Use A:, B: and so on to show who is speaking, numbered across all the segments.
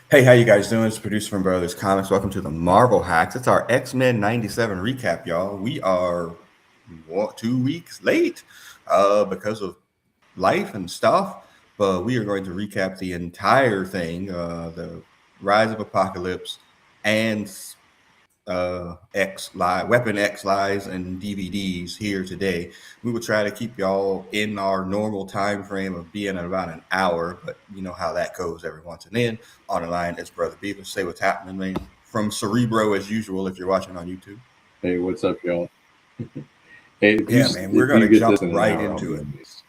A: Hey, how you guys doing? It's producer from Brothers Comics. Welcome to the Marvel Hacks. It's our X-Men 97 recap, y'all. We are 2 weeks late because of life and stuff, but we are going to recap the entire thing, the Rise of Apocalypse and Weapon X lies and DVDs here today. We will try to keep y'all in our normal time frame of being at about an hour, but you know how that goes every once and then. On the line is Brother Beaver. Say what's happening, man. From Cerebro as usual if you're watching on YouTube.
B: Hey, what's up, y'all? Hey,
A: Yeah, man, we're
B: if
A: gonna
B: you get
A: jump
B: this in an
A: right
B: hour, I'll
A: into
B: be
A: it.
B: amazed.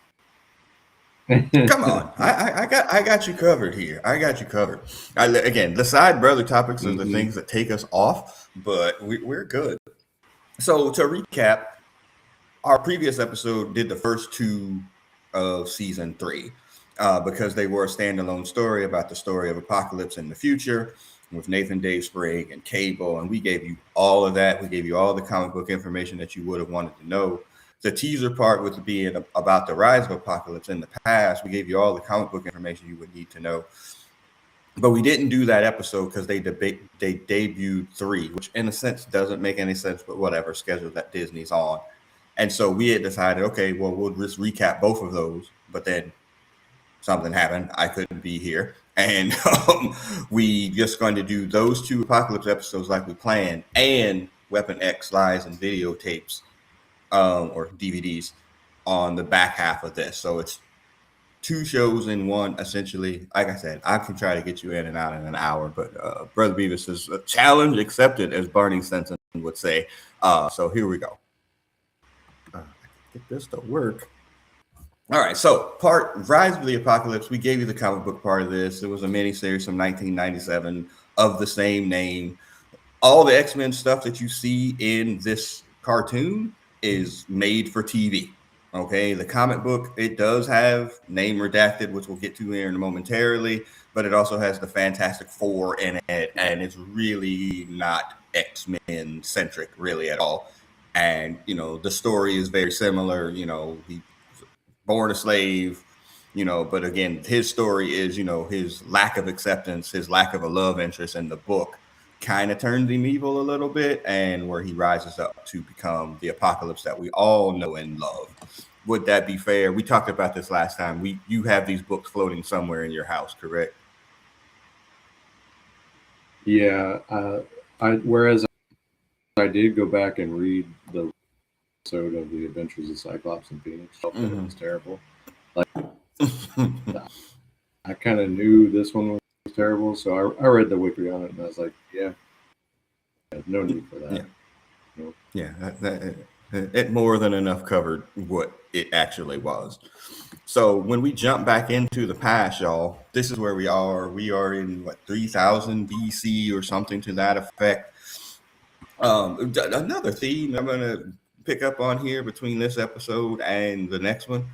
A: Come on, I got you covered here. I got you covered. Again, the side brother topics are the
B: Mm-hmm.
A: things that take us off, but we're good. So to recap, our previous episode did the first two of season three because they were a standalone story about the story of Apocalypse in the future with Nathan Dave Sprague and Cable. And we gave you all of that. We gave you all the comic book information that you would have wanted to know. The teaser part with being about the rise of Apocalypse in the past, we gave you all the comic book information you would need to know. But we didn't do that episode because they debuted three, which in a sense doesn't make any sense, but whatever, schedule that Disney's on. And so we had decided, okay, well, we'll just recap both of those. But then something happened. I couldn't be here. And we just going to do those two Apocalypse episodes like we planned and Weapon X lies and videotapes or DVDs on the back half of this. So it's two shows in one, essentially. Like I said, I can try to get you in and out in an hour, but Brother Beavis is a challenge accepted, as Barney Stinson would say. So here we go. Get this to work. All right, so part Rise of the Apocalypse. We gave you the comic book part of this. It was a miniseries from 1997 of the same name. All the X-Men stuff that you see in this cartoon is made for TV. Okay, the comic book, it does have name redacted, which we'll get to here momentarily, but it also has the Fantastic Four in it, and it's really not X-Men centric, really at all. And you know, the story is very similar. You know, he born a slave, you know, but again, his story is, you know, his lack of acceptance, his lack of a love interest in the book kind of turns him evil a little bit, and where he rises up to become the Apocalypse that we all know and love. Would that be fair? We talked about this last time. You have these books floating somewhere in your house, correct?
B: Yeah, whereas I did go back and read the episode of the Adventures of Cyclops and Phoenix. Felt that it was terrible. Like I kind of knew this one was terrible, so I read the wiki on it and I was like, yeah, no need for that.
A: Yeah.
B: Nope.
A: Yeah, it more than enough covered what it actually was. So when we jump back into the past, y'all, this is where we are. We are in what 3000 BC or something to that effect. Another theme I'm gonna pick up on here between this episode and the next one.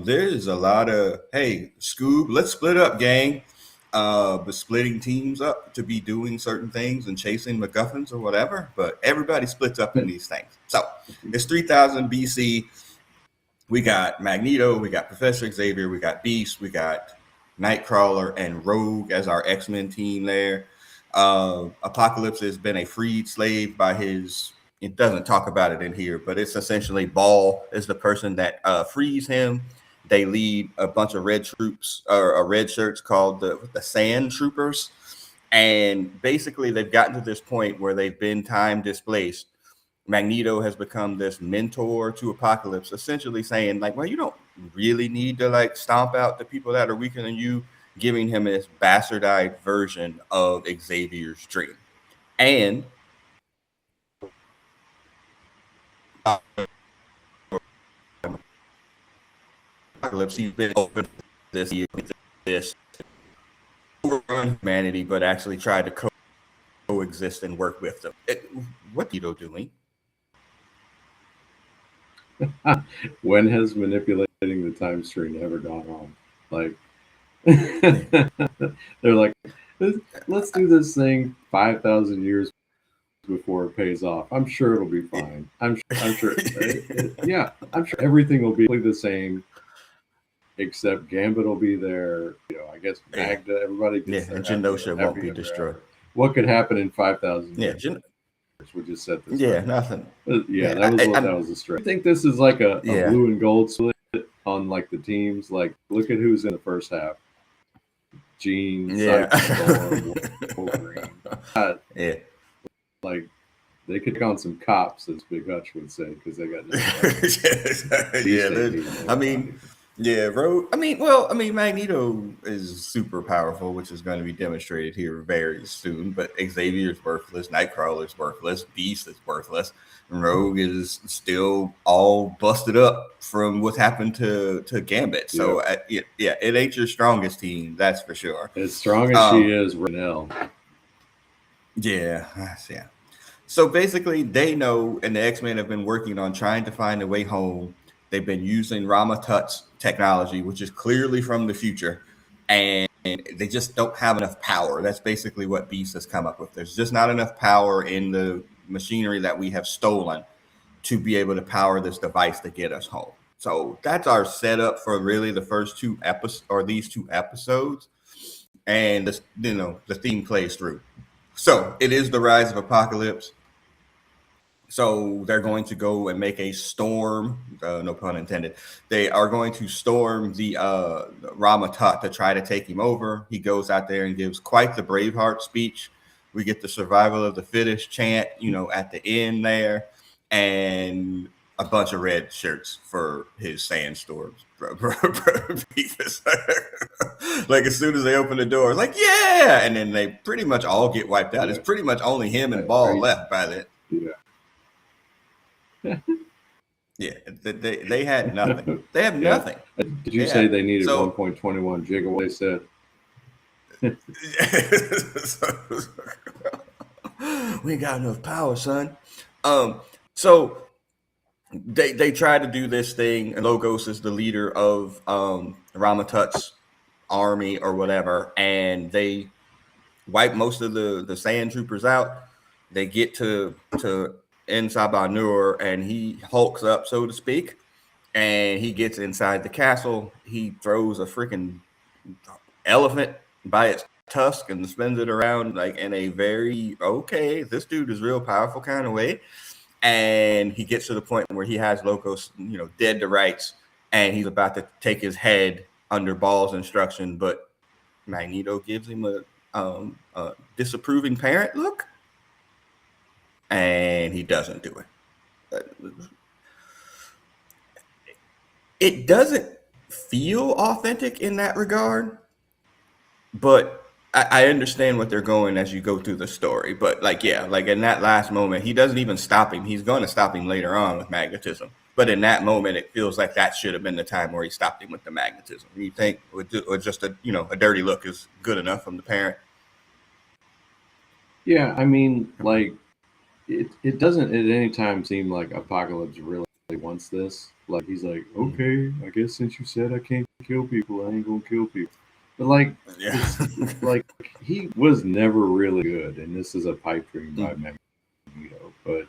A: There's a lot of hey, Scoob, let's split up, gang. But splitting teams up to be doing certain things and chasing MacGuffins or whatever. But everybody splits up in these things. So it's 3000 BC. We got Magneto, we got Professor Xavier, we got Beast, we got Nightcrawler and Rogue as our X-Men team there. Apocalypse has been a freed slave by his. It doesn't talk about it in here, but it's essentially Ball is the person that frees him. They lead a bunch of red troops or red shirts called the Sand Troopers, and basically they've gotten to this point where they've been time displaced. Magneto has become this mentor to Apocalypse, essentially saying, like, well, you don't really need to like stomp out the people that are weaker than you, giving him this bastardized version of Xavier's dream. And Apocalypse, he's been open this overrun humanity, but actually tried to coexist and work with them. What Magneto doing?
B: When has manipulating the time stream ever gone wrong? Like, they're like, let's do this thing 5,000 years before it pays off. I'm sure it'll be fine. I'm sure. Yeah, I'm sure everything will be the same. except Gambit will be there. I guess
A: Yeah,
B: Magda. Everybody
A: yeah,
B: gets
A: and
B: their
A: Genosha won't
B: happy
A: be
B: ever
A: destroyed.
B: after. What could happen in 5,000
A: Yeah,
B: years? We'll just set this
A: yeah,
B: right now.
A: nothing.
B: Yeah,
A: Yeah,
B: that was what that
A: I'm.
B: was the stretch. I think this is like a
A: Yeah,
B: blue and gold split on like the teams. Like, look at who's in the first half: Gene,
A: yeah,
B: Cyber, Storm, Wolverine.
A: yeah.
B: Like they could take on some cops, as Big Hutch would say, because they got nothing else to do.
A: Yeah,
B: Beast ain't needing
A: I
B: nobody.
A: mean, yeah, Rogue. I mean, Magneto is super powerful, which is going to be demonstrated here very soon. But Xavier's worthless, Nightcrawler's worthless, Beast is worthless, and Rogue is still all busted up from what happened to Gambit. So, yeah, it ain't your strongest team, that's for sure.
B: As strong as she
A: Um,
B: is right now,
A: yeah, yeah. So basically, they know, and the X-Men have been working on trying to find a way home. They've been using Rama Tut's technology, which is clearly from the future, and they just don't have enough power. That's basically what Beast has come up with. There's just not enough power in the machinery that we have stolen to be able to power this device to get us home. So that's our setup for really the first two episodes, or these two episodes, and this, the theme plays through. So it is the rise of Apocalypse. So they're going to go and make a storm, no pun intended. They are going to storm the Ramatat to try to take him over. He goes out there and gives quite the Braveheart speech. We get the survival of the fittest chant, at the end there, and a bunch of red shirts for his sandstorms. Like as soon as they open the door, like, yeah, and then they pretty much all get wiped out.
B: yeah.
A: It's pretty much only him and Ball
B: Right.
A: left by then.
B: Yeah.
A: Yeah, they had nothing. They have nothing.
B: Did you say they needed
A: so
B: 1.21 gigawatt? They said.
A: We ain't got enough power, son. So they try to do this thing, and Logos is the leader of Ramatut's army or whatever, and they wipe most of the sand troopers out. They get to En Sabanur, and he hulks up, so to speak, and he gets inside the castle. He throws a freaking elephant by its tusk and spins it around like in a very, okay, this dude is real powerful kind of way. And he gets to the point where he has Locos, dead to rights, and he's about to take his head under Ball's instruction, but Magneto gives him a disapproving parent look, and he doesn't do it. It doesn't feel authentic in that regard, but I understand what they're going as you go through the story. But like in that last moment, he doesn't even stop him. He's going to stop him later on with magnetism. But in that moment, it feels like that should have been the time where he stopped him with the magnetism. You think, or just a dirty look is good enough from the parent?
B: Yeah, I mean, like it doesn't at any time seem like Apocalypse really wants this. Like he's like, okay, I guess since you said I can't kill people, I ain't gonna kill people. But like,
A: Yeah.
B: it's like he was never really good, and this is a pipe dream by Magneto. But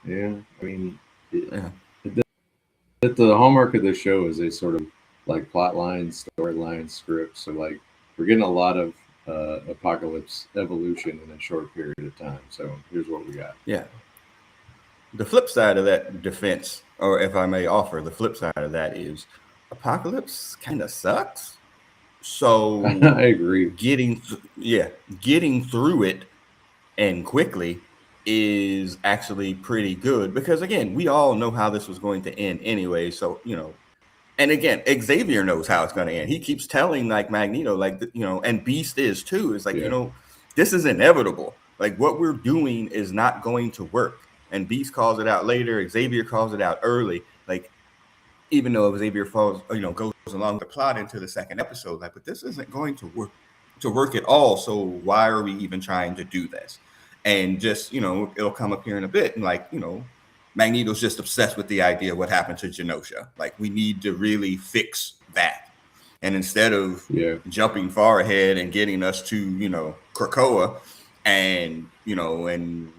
B: yeah, I mean, the hallmark of the show is a sort of like plot lines, storyline, scripts. So like we're getting a lot of Apocalypse evolution in a short period of time. So here's what we got.
A: Yeah. The flip side of that defense, or if I may offer, the flip side of that is Apocalypse kind of sucks. So
B: I agree.
A: Getting through it and quickly is actually pretty good, because again, we all know how this was going to end anyway. So and again, Xavier knows how it's going to end. He keeps telling like Magneto, like and Beast is too. It's like this is inevitable. Like what we're doing is not going to work. And Beast calls it out later. Xavier calls it out early. Like even though Xavier goes along the plot into the second episode, like, but this isn't going to work at all. So why are we even trying to do this? And just it'll come up here in a bit, and like Magneto's just obsessed with the idea of what happened to Genosha. Like we need to really fix that. And instead of jumping far ahead and getting us to Krakoa and repopulating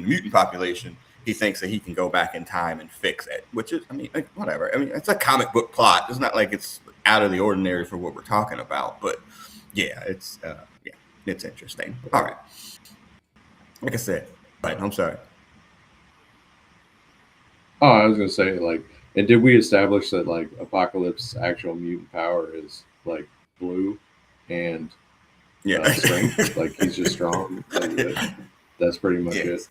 A: the mutant population, he thinks that he can go back in time and fix it, which is, I mean, like, whatever. I mean, it's a comic book plot. It's not like it's out of the ordinary for what we're talking about, but yeah, it's interesting. All right. Like I said, but I'm sorry.
B: Oh, I was gonna say like, and did we establish that like Apocalypse's actual mutant power is like blue and
A: Yeah.
B: strength? Like he's just strong. Like that's pretty much it.
A: Yes.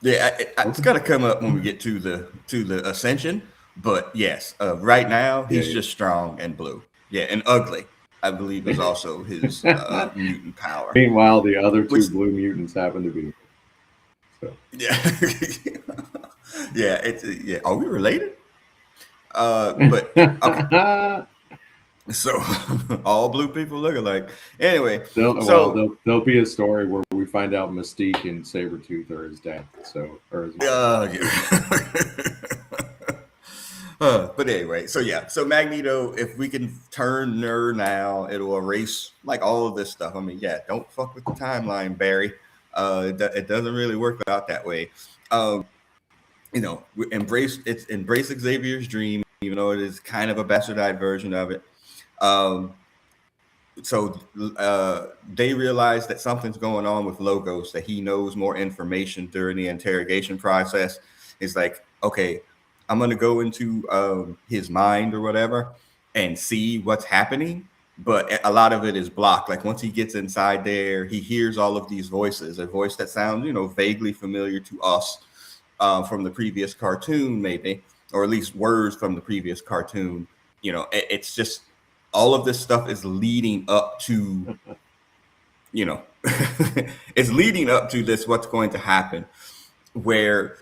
A: Yeah, it's
B: Okay.
A: got to come up when we get to the ascension. But yes, right now he's
B: Yeah,
A: just strong and blue. Yeah, and ugly, I believe, is also his
B: yeah.
A: mutant power.
B: Meanwhile, the other
A: Which,
B: two blue mutants happen to be. So.
A: yeah, yeah, it's yeah. Are we related? But okay. So all blue people look alike. Anyway, so
B: There'll be a story where we find out Mystique and Sabretooth are his dad. So or his mom.
A: yeah. But anyway, so yeah, so Magneto, if we can turn her now, it'll erase like all of this stuff. I mean, yeah, don't fuck with the timeline, Barry. It doesn't really work out that way. Embrace Xavier's dream, even though it is kind of a bastardized version of it. Um, so they realize that something's going on with Logos, that he knows more information during the interrogation process. It's like, okay, I'm going to go into his mind or whatever and see what's happening. But a lot of it is blocked. Like once he gets inside there, he hears all of these voices, a voice that sounds, vaguely familiar to us from the previous cartoon, maybe, or at least words from the previous cartoon. It's just all of this stuff is leading up to, it's leading up to this, what's going to happen, where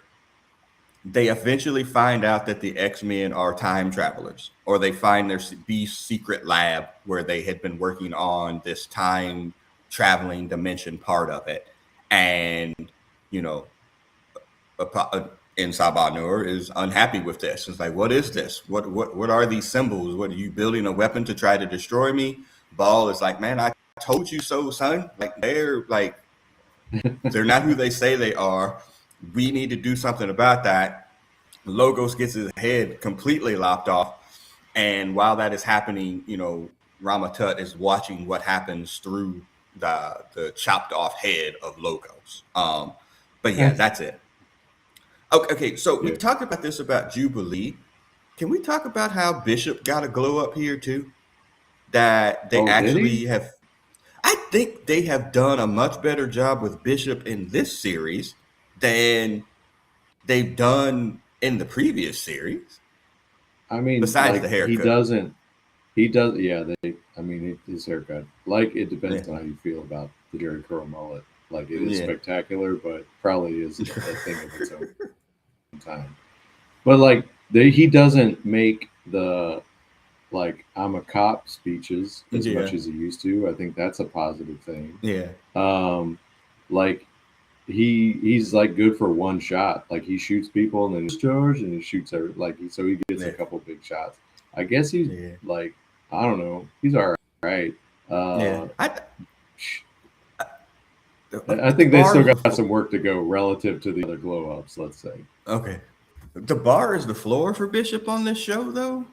A: they eventually find out that the X-Men are time travelers, or they find their secret lab where they had been working on this time traveling dimension part of it. And, you know, in Sabanur is unhappy with this. It's like, what is this? What are these symbols? What are you building a weapon to try to destroy me? Ball is like, man, I told you so, son. They're not who they say they are. We need to do something about that. Logos gets his head completely lopped off. And while that is happening, Ramatut is watching what happens through the chopped off head of Logos. But yeah, that's it. Okay, so we talked about this about Jubilee. Can we talk about how Bishop got a glow up here too? That they actually have. I think they have done a much better job with Bishop in this series than they've done in the previous series.
B: I mean,
A: Besides the
B: like
A: haircut.
B: he does. Yeah, I mean, his haircut. Like it depends on how you feel about the Jerry curl mullet. Like it is spectacular, but probably is a thing of its own time. But like he doesn't make the like I'm a cop speeches as much as he used to. I think that's a positive thing.
A: Yeah.
B: Like he's like good for one shot. Like he shoots people and then discharge and he shoots so he gets a couple big shots. I guess he's like I don't know. He's all right. I think they still got some work to go relative to the other glow ups. Let's say.
A: Okay. The bar is the floor for Bishop on this show, though,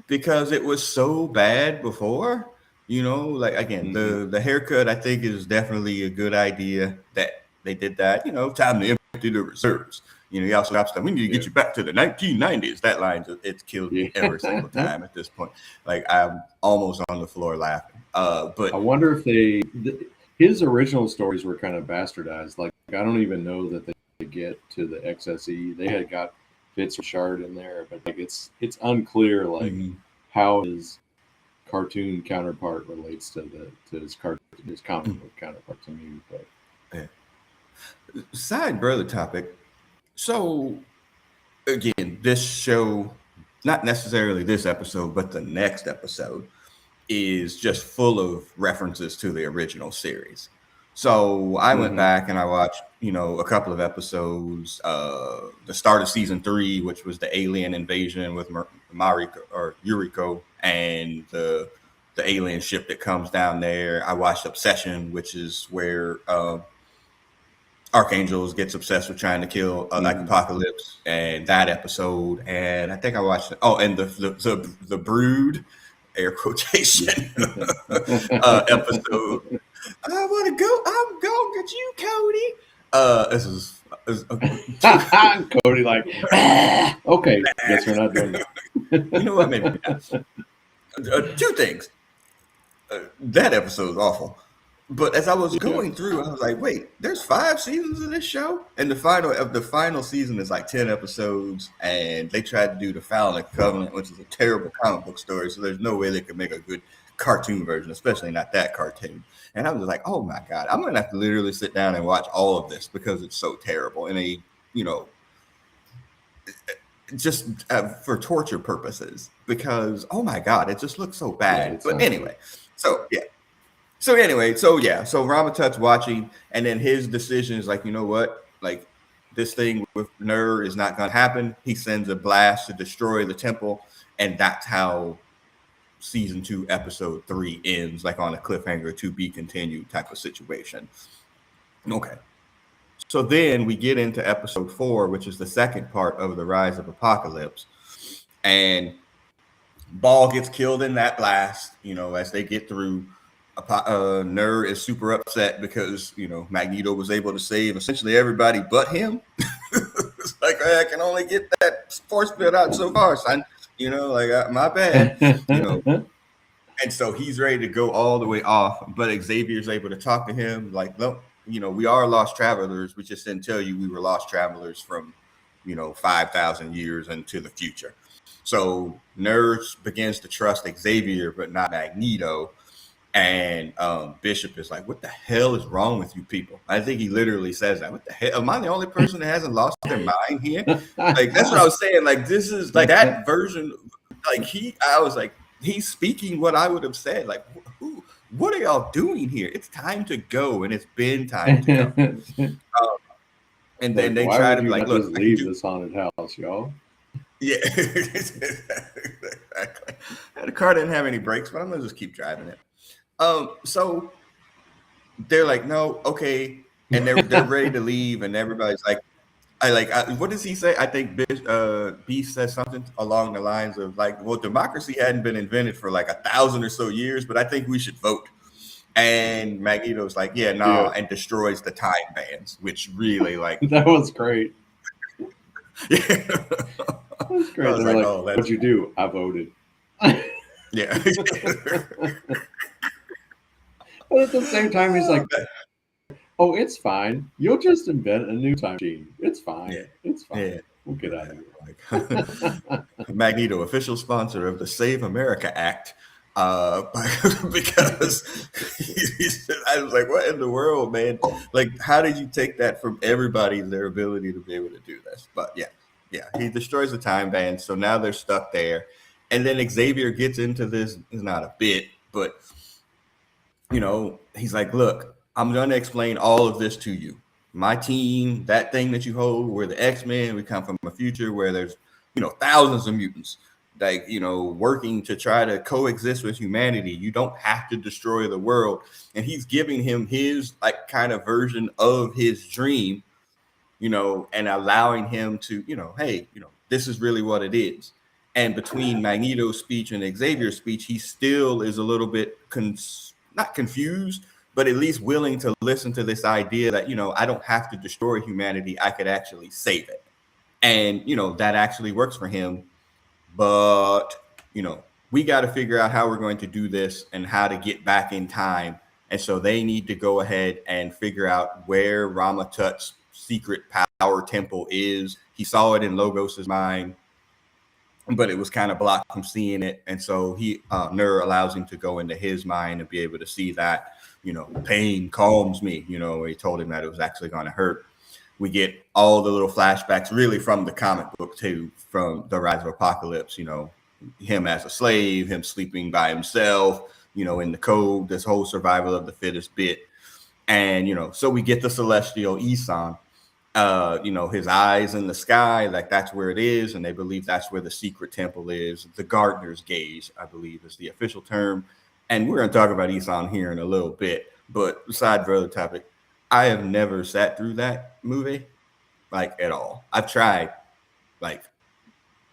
A: because it was so bad before. Like again, the haircut I think is definitely a good idea that they did that. Time to empty the reserves. You also have stuff. We need to get you back to the 1990s. That line, it's killed me every single time at this point. Like I'm almost on the floor laughing. But
B: I wonder if his original stories were kind of bastardized. Like I don't even know that they get to the XSE. They had got Fitz Richard in there, but like it's unclear like how his cartoon counterpart relates to his comic book counterpart to me. But
A: side brother topic. So again, this show, not necessarily this episode, but the next episode is just full of references to the original series. So I went back and I watched, a couple of episodes, the start of season 3, which was the alien invasion with Mariko or Yuriko and the alien ship that comes down there. I watched Obsession, which is where Archangel gets obsessed with trying to kill like Apocalypse, and that episode. And I think I watched and the Brood, air quotation, episode. I want to go. I'm going to get you, Cody. This is
B: Cody like, okay, guess we're not doing that.
A: You know what? Maybe not. Two things. That episode is awful. But as I was going through, I was like, wait, there's 5 seasons of this show? And the final season is like 10 episodes, and they tried to do the Fallen Covenant, which is a terrible comic book story, so there's no way they could make a good cartoon version, especially not that cartoon. And I was like, oh my God, I'm gonna have to literally sit down and watch all of this because it's so terrible. And just for torture purposes, because oh my God, it just looks so bad.
B: Yeah,
A: but anyway, so Ramatut's watching, and then his decision is like, you know what? Like, this thing with Ner is not going to happen. He sends a blast to destroy the temple, and that's how season 2, episode 3 ends, like on a cliffhanger to be continued type of situation. Okay. So then we get into episode 4, which is the second part of the Rise of Apocalypse, and Ball gets killed in that blast, as they get through. Ner is super upset because Magneto was able to save essentially everybody but him. It's like, I can only get that force field out so far, son. My bad. And so he's ready to go all the way off, but Xavier's able to talk to him like, no, we are lost travelers. We just didn't tell you we were lost travelers from 5,000 years into the future. So Ner begins to trust Xavier, but not Magneto. And Bishop is like, what the hell is wrong with you people? I think he literally says that. What the hell? Am I the only person that hasn't lost their mind here? Like, that's what I was saying. Like, this is like that version. Like, I was like, he's speaking what I would have said. Like, what are y'all doing here? It's time to go, and it's been time to go. And then they try to be like, look,
B: leave this haunted house, y'all.
A: Yeah, exactly. The car didn't have any brakes, but I'm gonna just keep driving it. So they're like, no, okay, and they're ready to leave, and everybody's like, what does he say? I think Beast says something along the lines of like, well, democracy hadn't been invented for like 1,000 or so years, but I think we should vote. And Magneto's like, yeah, nah, and destroys the time bands, which really like
B: that was great.
A: Yeah,
B: that was great. They're like, oh, what'd you do? I voted.
A: Yeah.
B: But at the same time, he's like, oh, it's fine. You'll just invent a new time machine. It's fine. Yeah. It's fine. Yeah. We'll get out of
A: here. Magneto, official sponsor of the Save America Act. Because I was like, what in the world, man? Like, how did you take that from everybody, their ability to be able to do this? But yeah, he destroys the time band. So now they're stuck there. And then Xavier gets into this. It's not a bit, but he's like, look, I'm going to explain all of this to you. My team, that thing that you hold, we're the X-Men. We come from a future where there's, thousands of mutants, like, working to try to coexist with humanity. You don't have to destroy the world. And he's giving him his like kind of version of his dream, and allowing him to, hey, this is really what it is. And between Magneto's speech and Xavier's speech, he still is a little bit not confused, but at least willing to listen to this idea that, I don't have to destroy humanity. I could actually save it. And, that actually works for him. But, we got to figure out how we're going to do this and how to get back in time. And so they need to go ahead and figure out where Ramatut's secret power temple is. He saw it in Logos's mind, but it was kind of blocked from seeing it. And so Ner allows him to go into his mind and be able to see that, pain calms me, he told him that it was actually going to hurt. We get all the little flashbacks really from the comic book too, from the Rise of Apocalypse, him as a slave, him sleeping by himself, in the code, this whole survival of the fittest bit. And, so we get the celestial Isan, his eyes in the sky, like that's where it is. And they believe that's where the secret temple is. The gardener's gaze, I believe, is the official term. And we're going to talk about Isan here in a little bit, but aside for other topic, I have never sat through that movie like at all. I've tried like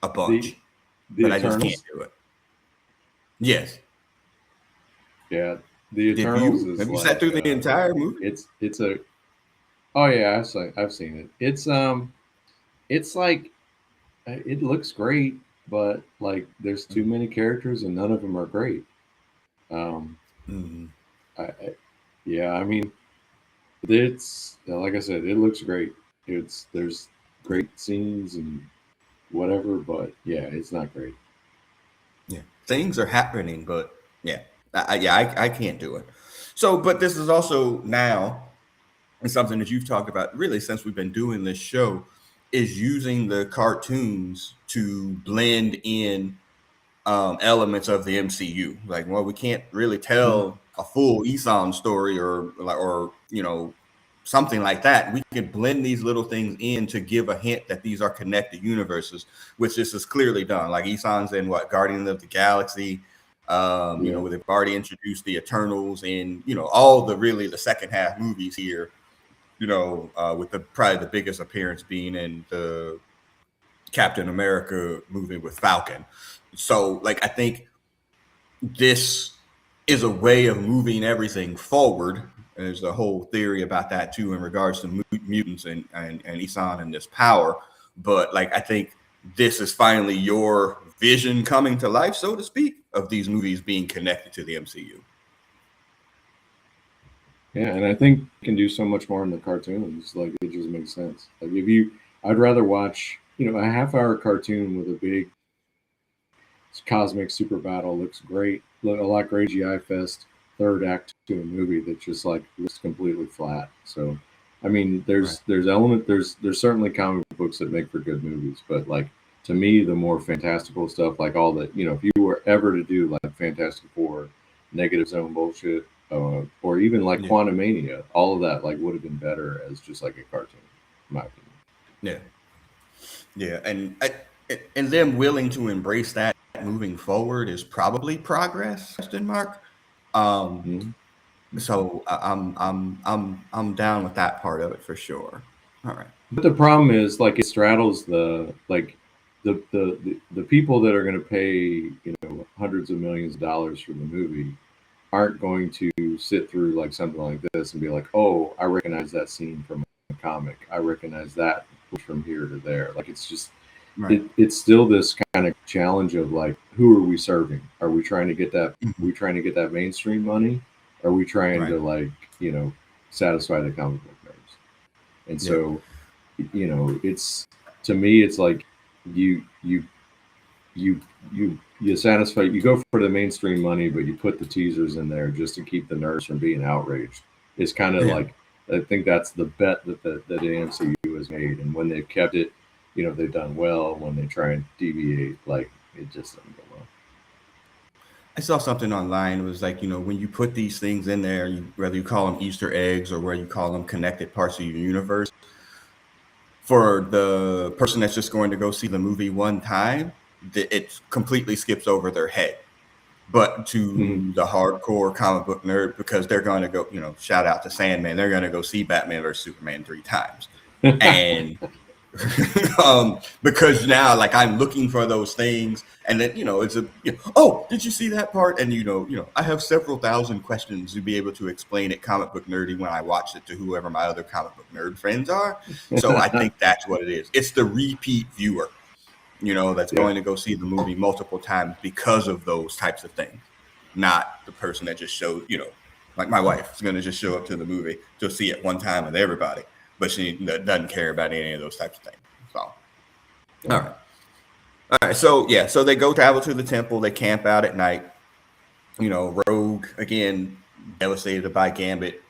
A: a
B: The
A: bunch,
B: the
A: but I just can't
B: Eternals.
A: do it. Yes.
B: Yeah, the
A: Did
B: Eternals
A: you?
B: is
A: Have you sat
B: like
A: through the entire movie?
B: it's a oh yeah, I've seen it. It's like it looks great, but like there's too
A: Mm-hmm.
B: many characters and none of them are great. Um,
A: Mm-hmm.
B: I yeah, I mean it's like I said, it looks great. There's great scenes and whatever, but yeah, it's not great.
A: Yeah, things are happening, but yeah, I can't do it. So, but this is also now, and something that you've talked about really since we've been doing this show, is using the cartoons to blend in elements of the MCU. Like, well, we can't really
B: Mhm.
A: tell a full Eson story or something like that. We can blend these little things in to give a hint that these are connected universes, which this is clearly done. Like Eson's in what Guardians of the Galaxy.
B: Yeah,
A: Where they've already introduced the Eternals and all the second half movies here. With the probably the biggest appearance being in the Captain America movie with Falcon. So, like, I think this is a way of moving everything forward. There's a whole theory about that too in regards to mutants and Isan and this power. But like, I think this is finally your vision coming to life, so to speak, of these movies being connected to the MCU.
B: yeah, and I think you can do so much more in the cartoons. Like it just makes sense. Like I'd rather watch a half-hour cartoon with a big cosmic super battle looks great, look a lot great GI fest third act to a movie that just like looks completely flat. So, I mean,
A: Right.
B: there's certainly comic books that make for good movies, but like to me, the more fantastical stuff, like all that, if you were ever to do like Fantastic Four, Negative Zone bullshit, or even like
A: Yeah.
B: Quantumania, all of that like would have been better as just like a cartoon, in my opinion.
A: Yeah. Yeah. And them willing to embrace that moving forward is probably progress, question mark. Um,
B: Mhm.
A: So I'm down with that part of it for sure. All right.
B: But the problem is, like, it straddles the like the people that are going to pay hundreds of millions of dollars for the movie aren't going to sit through like something like this and be like, oh, I recognize that scene from a comic. I recognize that from here to there. Like, it's just
A: Right.
B: it's still this kind of challenge of like, who are we serving? Are we trying to get that?
A: Mhm.
B: We trying to get that mainstream money? Are we trying
A: Right.
B: to like satisfy the comic book nerds? And
A: Yeah.
B: so it's to me it's like you you you satisfy, you go for the mainstream money, but you put the teasers in there just to keep the nerds from being outraged. It's kind of
A: Yeah.
B: like, I think that's the bet that the MCU has made, and when they've kept it, they've done well. When they try and deviate, like, it just doesn't go well.
A: I saw something online. It was like, when you put these things in there, whether you call them Easter eggs or whether you call them connected parts of your universe, for the person that's just going to go see the movie one time, it completely skips over their head. But
B: Mhm.
A: to the hardcore comic book nerd, because they're going to go, shout out to Sandman, they're going to go see Batman versus Superman 3 times. And because now like I'm looking for those things, and then it's oh, did you see that part? And I have several thousand questions to be able to explain it comic book nerdy when I watch it to whoever my other comic book nerd friends are. So I think that's what it is. It's the repeat viewer, that's
B: Yeah.
A: going to go see the movie multiple times because of those types of things, not the person that just shows, like my wife is going to just show up to the movie to see it one time with everybody, but she doesn't care about any of those types of things. So, all
B: Yeah.
A: right. All right. So, yeah. So they go travel to the temple. They camp out at night. Rogue, again, devastated by Gambit.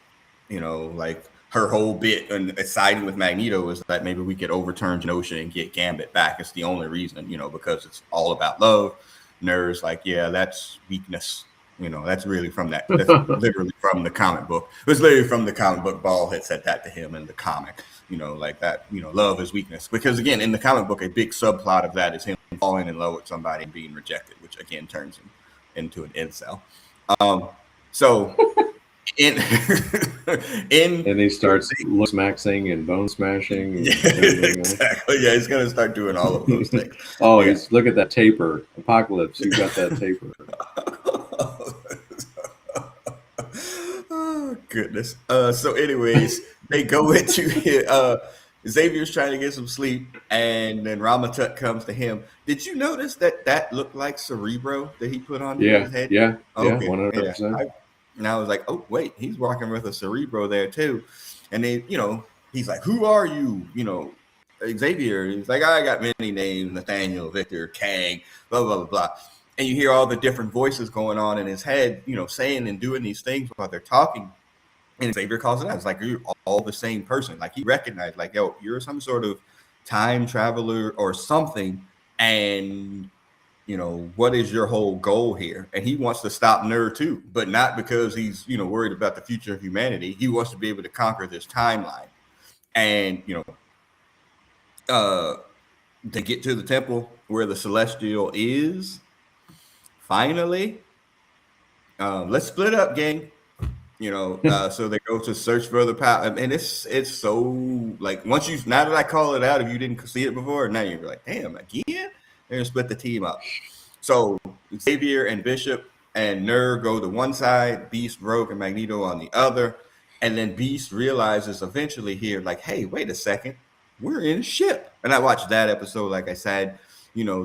A: Like her whole bit and siding with Magneto is that maybe we could overturn Genosha and get Gambit back. It's the only reason, because it's all about love. Nerds like, yeah, that's weakness. That's really from that. That's literally from the comic book. It was literally from the comic book. Ball had said that to him in the comic. Like that. Love is weakness. Because again, in the comic book, a big subplot of that is him falling in love with somebody and being rejected, which again turns him into an incel. Um, so in in
B: And he starts look maxing and bone smashing
A: yeah,
B: and everything else.
A: exactly. Yeah, he's gonna start doing all of those things.
B: Oh,
A: Yeah.
B: he's look at that taper. Apocalypse, you got that taper.
A: Oh goodness. So anyways, they go into Xavier's trying to get some sleep, and then Ramatut comes to him. Did you notice that looked like Cerebro that he put onto
B: Yeah,
A: his head?
B: yeah, yeah,
A: Okay, yeah.
B: 100%.
A: And I was like, oh wait, he's walking with a Cerebro there too. And then he's like, who are you? Xavier. He's like, I got many names: Nathaniel, Victor, Kang, blah blah blah blah. And you hear all the different voices going on in his head, saying and doing these things while they're talking. And Xavier calls it out. It's like you're all the same person. Like he recognized, like, yo, you're some sort of time traveler or something. And what is your whole goal here? And he wants to stop Nerd too, but not because he's worried about the future of humanity. He wants to be able to conquer this timeline. And they get to the temple where the Celestial is. Finally, let's split up, gang. So they go to search for the power, and it's so like now that I call it out, if you didn't see it before, now you're like, damn, again, they're gonna split the team up. So Xavier and Bishop and Nerve go to one side, Beast, Rogue, and Magneto on the other, and then Beast realizes eventually here, like, hey, wait a second, we're in Ship. And I watched that episode, like I said.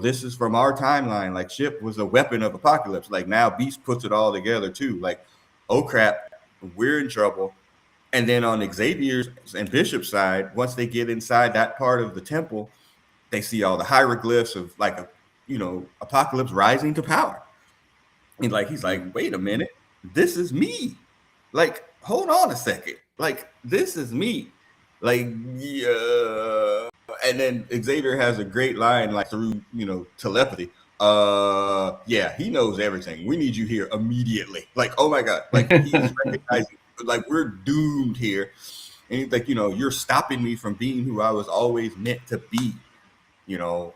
A: This is from our timeline. Like Ship was a weapon of Apocalypse. Like now Beast puts it all together too. Like, oh crap, we're in trouble. And then on Xavier's and Bishop's side, once they get inside that part of the temple, they see all the hieroglyphs of like Apocalypse rising to power. And like he's like, wait a minute, this is me. Like, hold on a second. Like, this is me. Like, yeah. And then Xavier has a great line, like through telepathy. Yeah, he knows everything. We need you here immediately. Like, oh my god, like he's recognizing, like we're doomed here. And he's like, you're stopping me from being who I was always meant to be.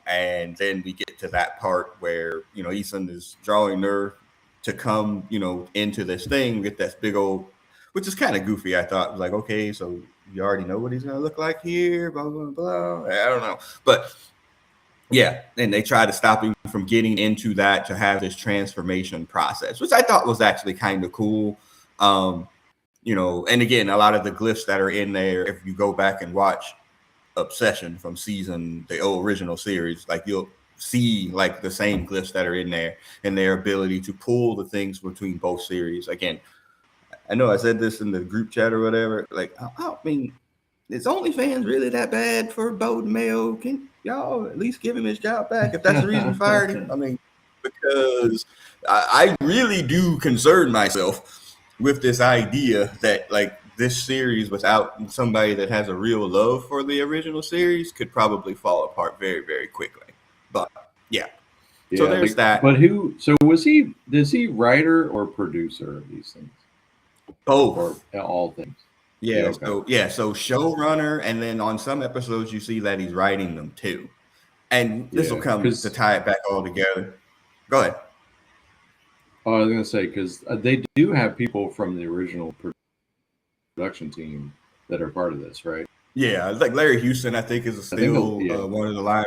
A: And then we get to that part where Eason is drawing Nerve to come into this thing with that big old, which is kind of goofy. I thought, like, okay, so you already know what he's gonna look like here, blah blah blah. I don't know, but yeah, and they try to stop him from getting into that to have this transformation process, which I thought was actually kind of cool. And again, a lot of the glyphs that are in there, if you go back and watch Obsession from the original series, like you'll see like the same glyphs that are in there and their ability to pull the things between both series. Again, I know I said this in the group chat or whatever. Like, I mean, is OnlyFans really that bad for Bowden Mayo? Can y'all at least give him his job back if that's the reason you fired him? I mean, because I really do concern myself with this idea that like this series without somebody that has a real love for the original series could probably fall apart very, very quickly. But yeah. So there's that.
B: But was he writer or producer of these things?
A: Both.
B: Or all things.
A: Yeah. Okay. So showrunner, and then on some episodes you see that he's writing them too. And this will come to tie it back all together. Go ahead.
B: Oh, I was gonna say because they do have people from the original production team that are part of this, right?
A: Yeah, like Larry Houston, I think is still one of the live.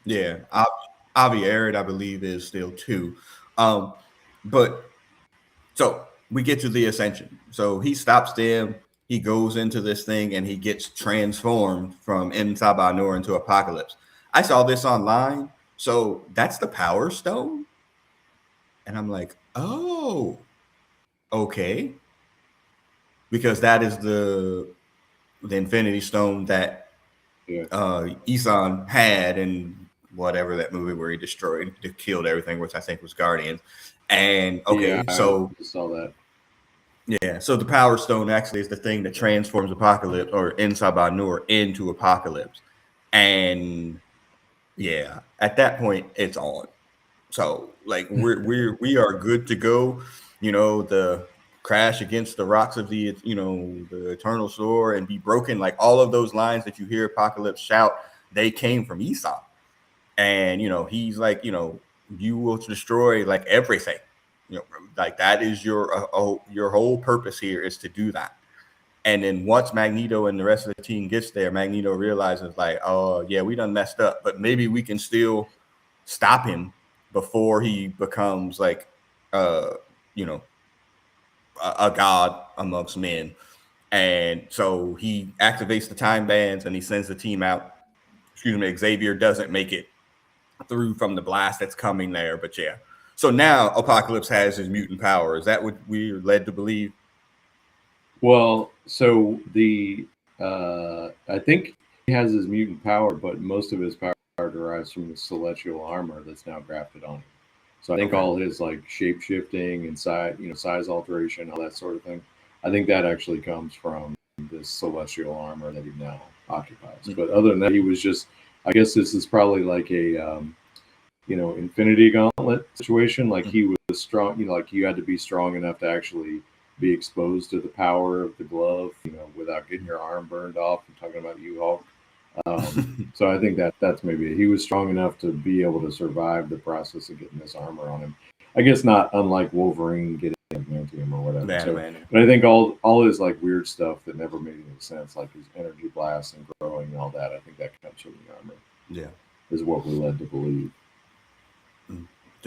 A: Yeah. Avi Arad, I believe, is still too. But so we get to the Ascension. So he stops them. He goes into this thing and he gets transformed from M'Saba Noor into Apocalypse. I saw this online. So that's the Power Stone. And I'm like, oh, okay. Because that is the Infinity Stone that Eason had in whatever that movie where he killed everything, which I think was Guardians. And I saw
B: that.
A: Yeah, so the Power Stone actually is the thing that transforms Apocalypse or M'Saba Noor into Apocalypse. And yeah, at that point it's on. So like we are good to go. The crash against the rocks of the the Eternal Shore and be broken. Like all of those lines that you hear Apocalypse shout, they came from Eason. And he's like, you will destroy like everything. like that is your whole purpose here is to do that. And then once Magneto and the rest of the team gets there, Magneto realizes like, oh yeah, we done messed up, but maybe we can still stop him before he becomes like, uh, you know, a god amongst men. And so he activates the time bands and he sends the team out. Excuse me, Xavier doesn't make it through from the blast that's coming there, but yeah. So now Apocalypse has his mutant power. Is that what we're led to believe?
B: Well, so I think he has his mutant power, but most of his power derives from the celestial armor that's now grafted on him. So I think
A: Okay.
B: all his like shape shifting and size alteration, all that sort of thing. I think that actually comes from this celestial armor that he now occupies. But other than that, he was just. I guess this is probably like a Infinity Gauntlet situation. Like he was strong. Like you had to be strong enough to actually be exposed to the power of the glove. Without getting your arm burned off. I'm talking about you, Hulk. So I think that's maybe he was strong enough to be able to survive the process of getting this armor on him. I guess not unlike Wolverine getting adamantium or whatever. But I think all his like weird stuff that never made any sense, like his energy blasts and growing and all that, I think that comes from the armor.
A: Yeah,
B: is what we're led to believe.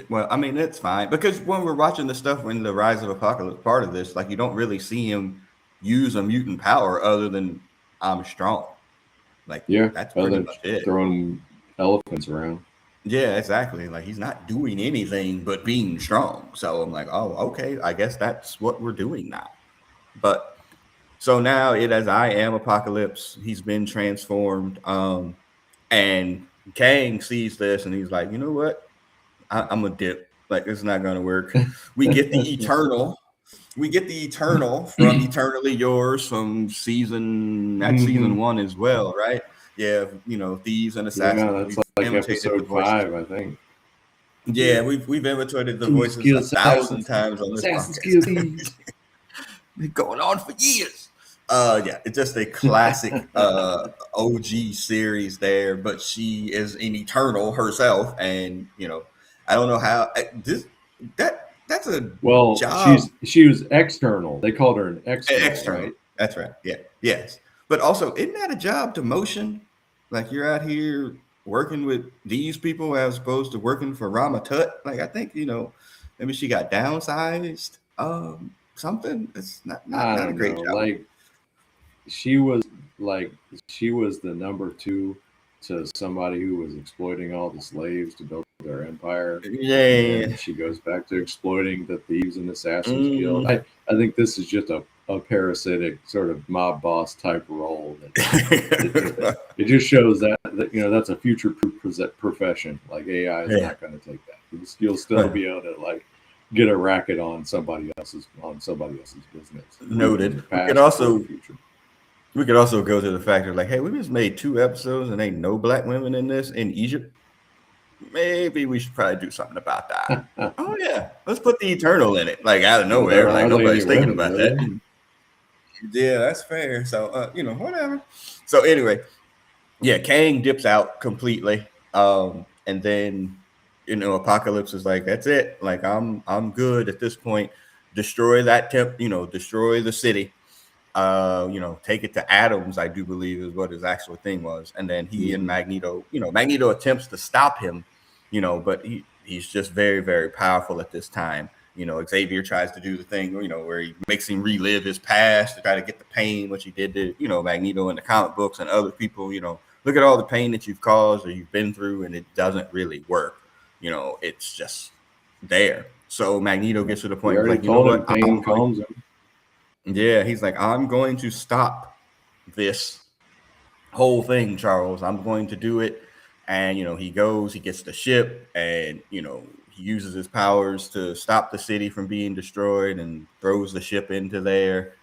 A: Well, I mean, it's fine because when we're watching the stuff in the Rise of Apocalypse part of this, like you don't really see him use a mutant power other than I'm strong. Like that's pretty much it.
B: Throwing elephants around.
A: Yeah, exactly. Like he's not doing anything but being strong. So I'm like, oh, okay, I guess that's what we're doing now. But so now it as I am Apocalypse, he's been transformed. And Kang sees this and he's like, you know what? I'm a dip. Like it's not gonna work. We get the Eternal. We get the Eternal from Eternally Yours from season 1 as well, right? Yeah, thieves and assassins.
B: Yeah, that's like episode 5, I think.
A: Yeah, we've imitated the voices 1,000 times on this podcast. Been going on for years. Yeah, it's just a classic OG series there, but she is an Eternal herself, and I don't know how that's a job.
B: She was external. They called her an external. Right?
A: That's right. Yeah. Yes. But also, isn't that a job demotion? Like you're out here working with these people as opposed to working for Rama Tut. Like I think maybe she got downsized. Something. It's not a great job.
B: Like she was the number 2 to somebody who was exploiting all the slaves to build their empire.
A: Yeah.
B: And she goes back to exploiting the thieves and assassins guild. I think this is just a parasitic sort of mob boss type role. It just shows that that's a future-proof profession. Like AI is not going to take that. You'll still be able to like get a racket on somebody else's business.
A: Noted. We could also go to the fact of like, hey, we just made 2 episodes and ain't no black women in this in Egypt. Maybe we should probably do something about that. Oh yeah, let's put the Eternal in it, like out of nowhere. Like nobody's thinking about that. Yeah, that's fair. So whatever. So anyway, yeah, Kang dips out completely, and then Apocalypse is like, that's it. Like I'm good at this point. Destroy that destroy the city. Take it to atoms, I do believe is what his actual thing was. And then he and Magneto, Magneto attempts to stop him, but he's just very, very powerful at this time. Xavier tries to do the thing, where he makes him relive his past to try to get the pain, which he did to, Magneto in the comic books and other people, look at all the pain that you've caused or you've been through and it doesn't really work. It's just there. So Magneto gets to the point where like,
B: pain calms him.
A: Yeah, he's like, I'm going to stop this whole thing, Charles. I'm going to do it. And, he gets the ship and, he uses his powers to stop the city from being destroyed and throws the ship into there.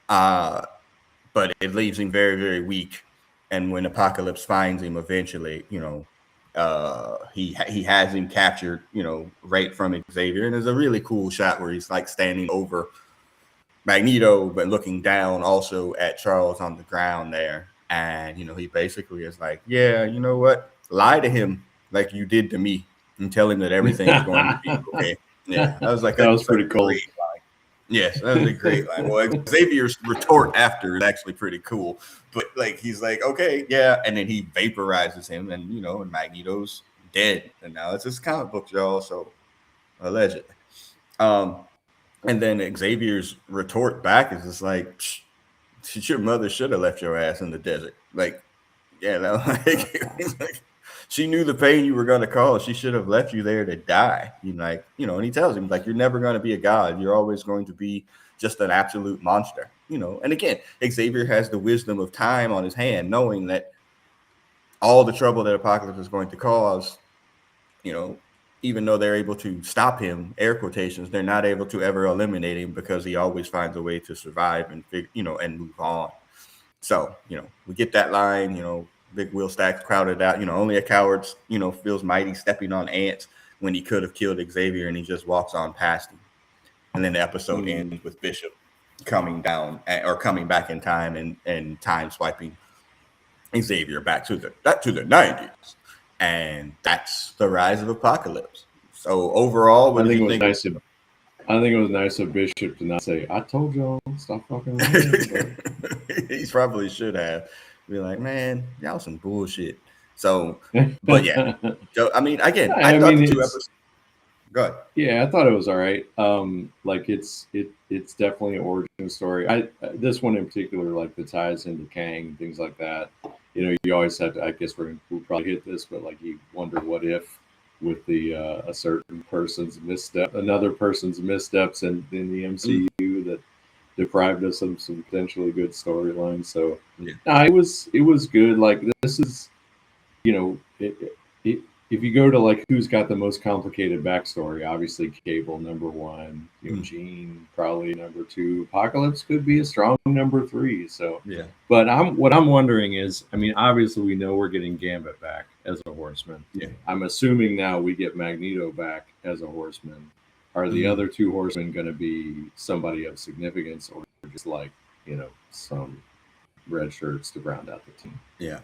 A: But it leaves him very, very weak. And when Apocalypse finds him eventually, he has him captured, right from Xavier. And there's a really cool shot where he's like standing over Magneto, but looking down also at Charles on the ground there. And, he basically is like, yeah, you know what? Lie to him like you did to me and tell him that everything is going to be okay. Yeah, I was like,
B: That was
A: that's a
B: pretty cool.
A: great line. Yes, that was a great line. Well, Xavier's retort after is actually pretty cool. But like, he's like, okay, yeah, and then he vaporizes him, and and Magneto's dead, and now it's just comic book, y'all. So allegedly, um, and then Xavier's retort back is just like, your mother should have left your ass in the desert. Like, yeah, no, like, she knew the pain you were going to cause. She should have left you there to die. And he tells him, like, you're never going to be a god. You're always going to be just an absolute monster. And again, Xavier has the wisdom of time on his hand, knowing that all the trouble that Apocalypse is going to cause, even though they're able to stop him, air quotations, they're not able to ever eliminate him because he always finds a way to survive and and move on. So, we get that line, Big Will Stacks crowded out, only a coward, feels mighty stepping on ants when he could have killed Xavier, and he just walks on past him. And then the episode ends with Bishop coming back in time and time swiping Xavier back to the 90s. And that's the rise of Apocalypse. So overall, what did you think?
B: I think it was nice of Bishop to not say, "I told y'all, stop fucking around."
A: He probably should have. Be like, man, y'all some bullshit. So, but yeah. So, I mean, again, I thought the 2 episodes. Go ahead.
B: Yeah, I thought it was all right. Like it's definitely an origin story. This one in particular, like the ties into Kang and things like that. You always have to. I guess we'll probably hit this, but like you wonder what if with the a certain person's misstep, another person's missteps in the MCU that deprived us of some potentially good storylines. So it was good. Like this is, if you go to like who's got the most complicated backstory, obviously Cable number 1, Jean probably number 2, Apocalypse could be a strong number 3. So
A: yeah.
B: But what I'm wondering is, I mean, obviously we know we're getting Gambit back as a Horseman.
A: Yeah.
B: I'm assuming now we get Magneto back as a Horseman. Are the other 2 Horsemen going to be somebody of significance, or just like some red shirts to round out the team?
A: Yeah.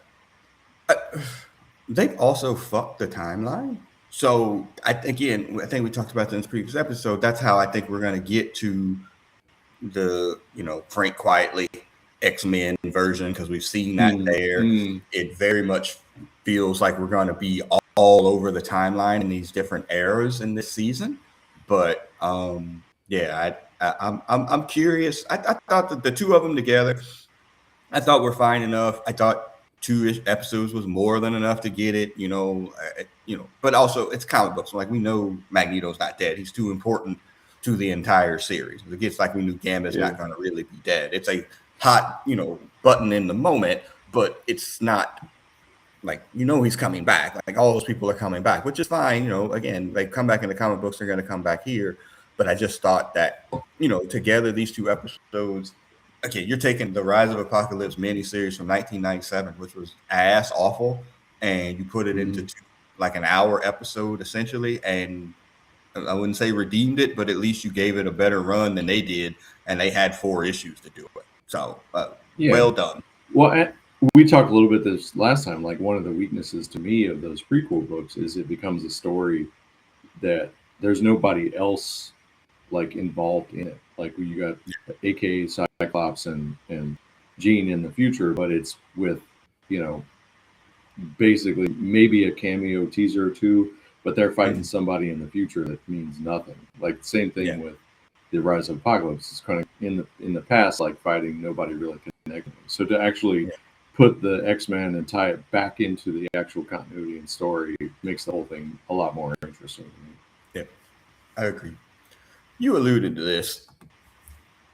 A: They've also fucked the timeline. So I think we talked about that in this previous episode. That's how I think we're going to get to the Frank Quietly X-Men version, because we've seen that there. It very much feels like we're going to be all over the timeline in these different eras in this season. But I'm curious. I thought that the 2 of them together, I thought were fine enough. I thought 2 episodes was more than enough to get it, but also it's comic books. So like, we know Magneto's not dead. He's too important to the entire series. It gets like we knew Gambit's not going to really be dead. It's a hot, button in the moment, but it's not like, he's coming back. Like all those people are coming back, which is fine. Again, they come back in the comic books, they're going to come back here. But I just thought that, together, these 2 episodes, okay, you're taking the Rise of Apocalypse miniseries from 1997, which was ass awful, and you put it into like an hour episode essentially, and I wouldn't say redeemed it, but at least you gave it a better run than they did, and they had 4 issues to do it. So, well done.
B: Well, we talked a little bit this last time. Like, one of the weaknesses to me of those prequel books is it becomes a story that there's nobody else like involved in it. Like, you got AKA Cyclops and Jean in the future, but it's with basically maybe a cameo teaser or 2, but they're fighting somebody in the future that means nothing. Like, same thing with the Rise of Apocalypse. It's kind of in the past, like fighting nobody really connected. So to actually put the X-Men and tie it back into the actual continuity and story makes the whole thing a lot more interesting to me.
A: Yeah, I agree. You alluded to this.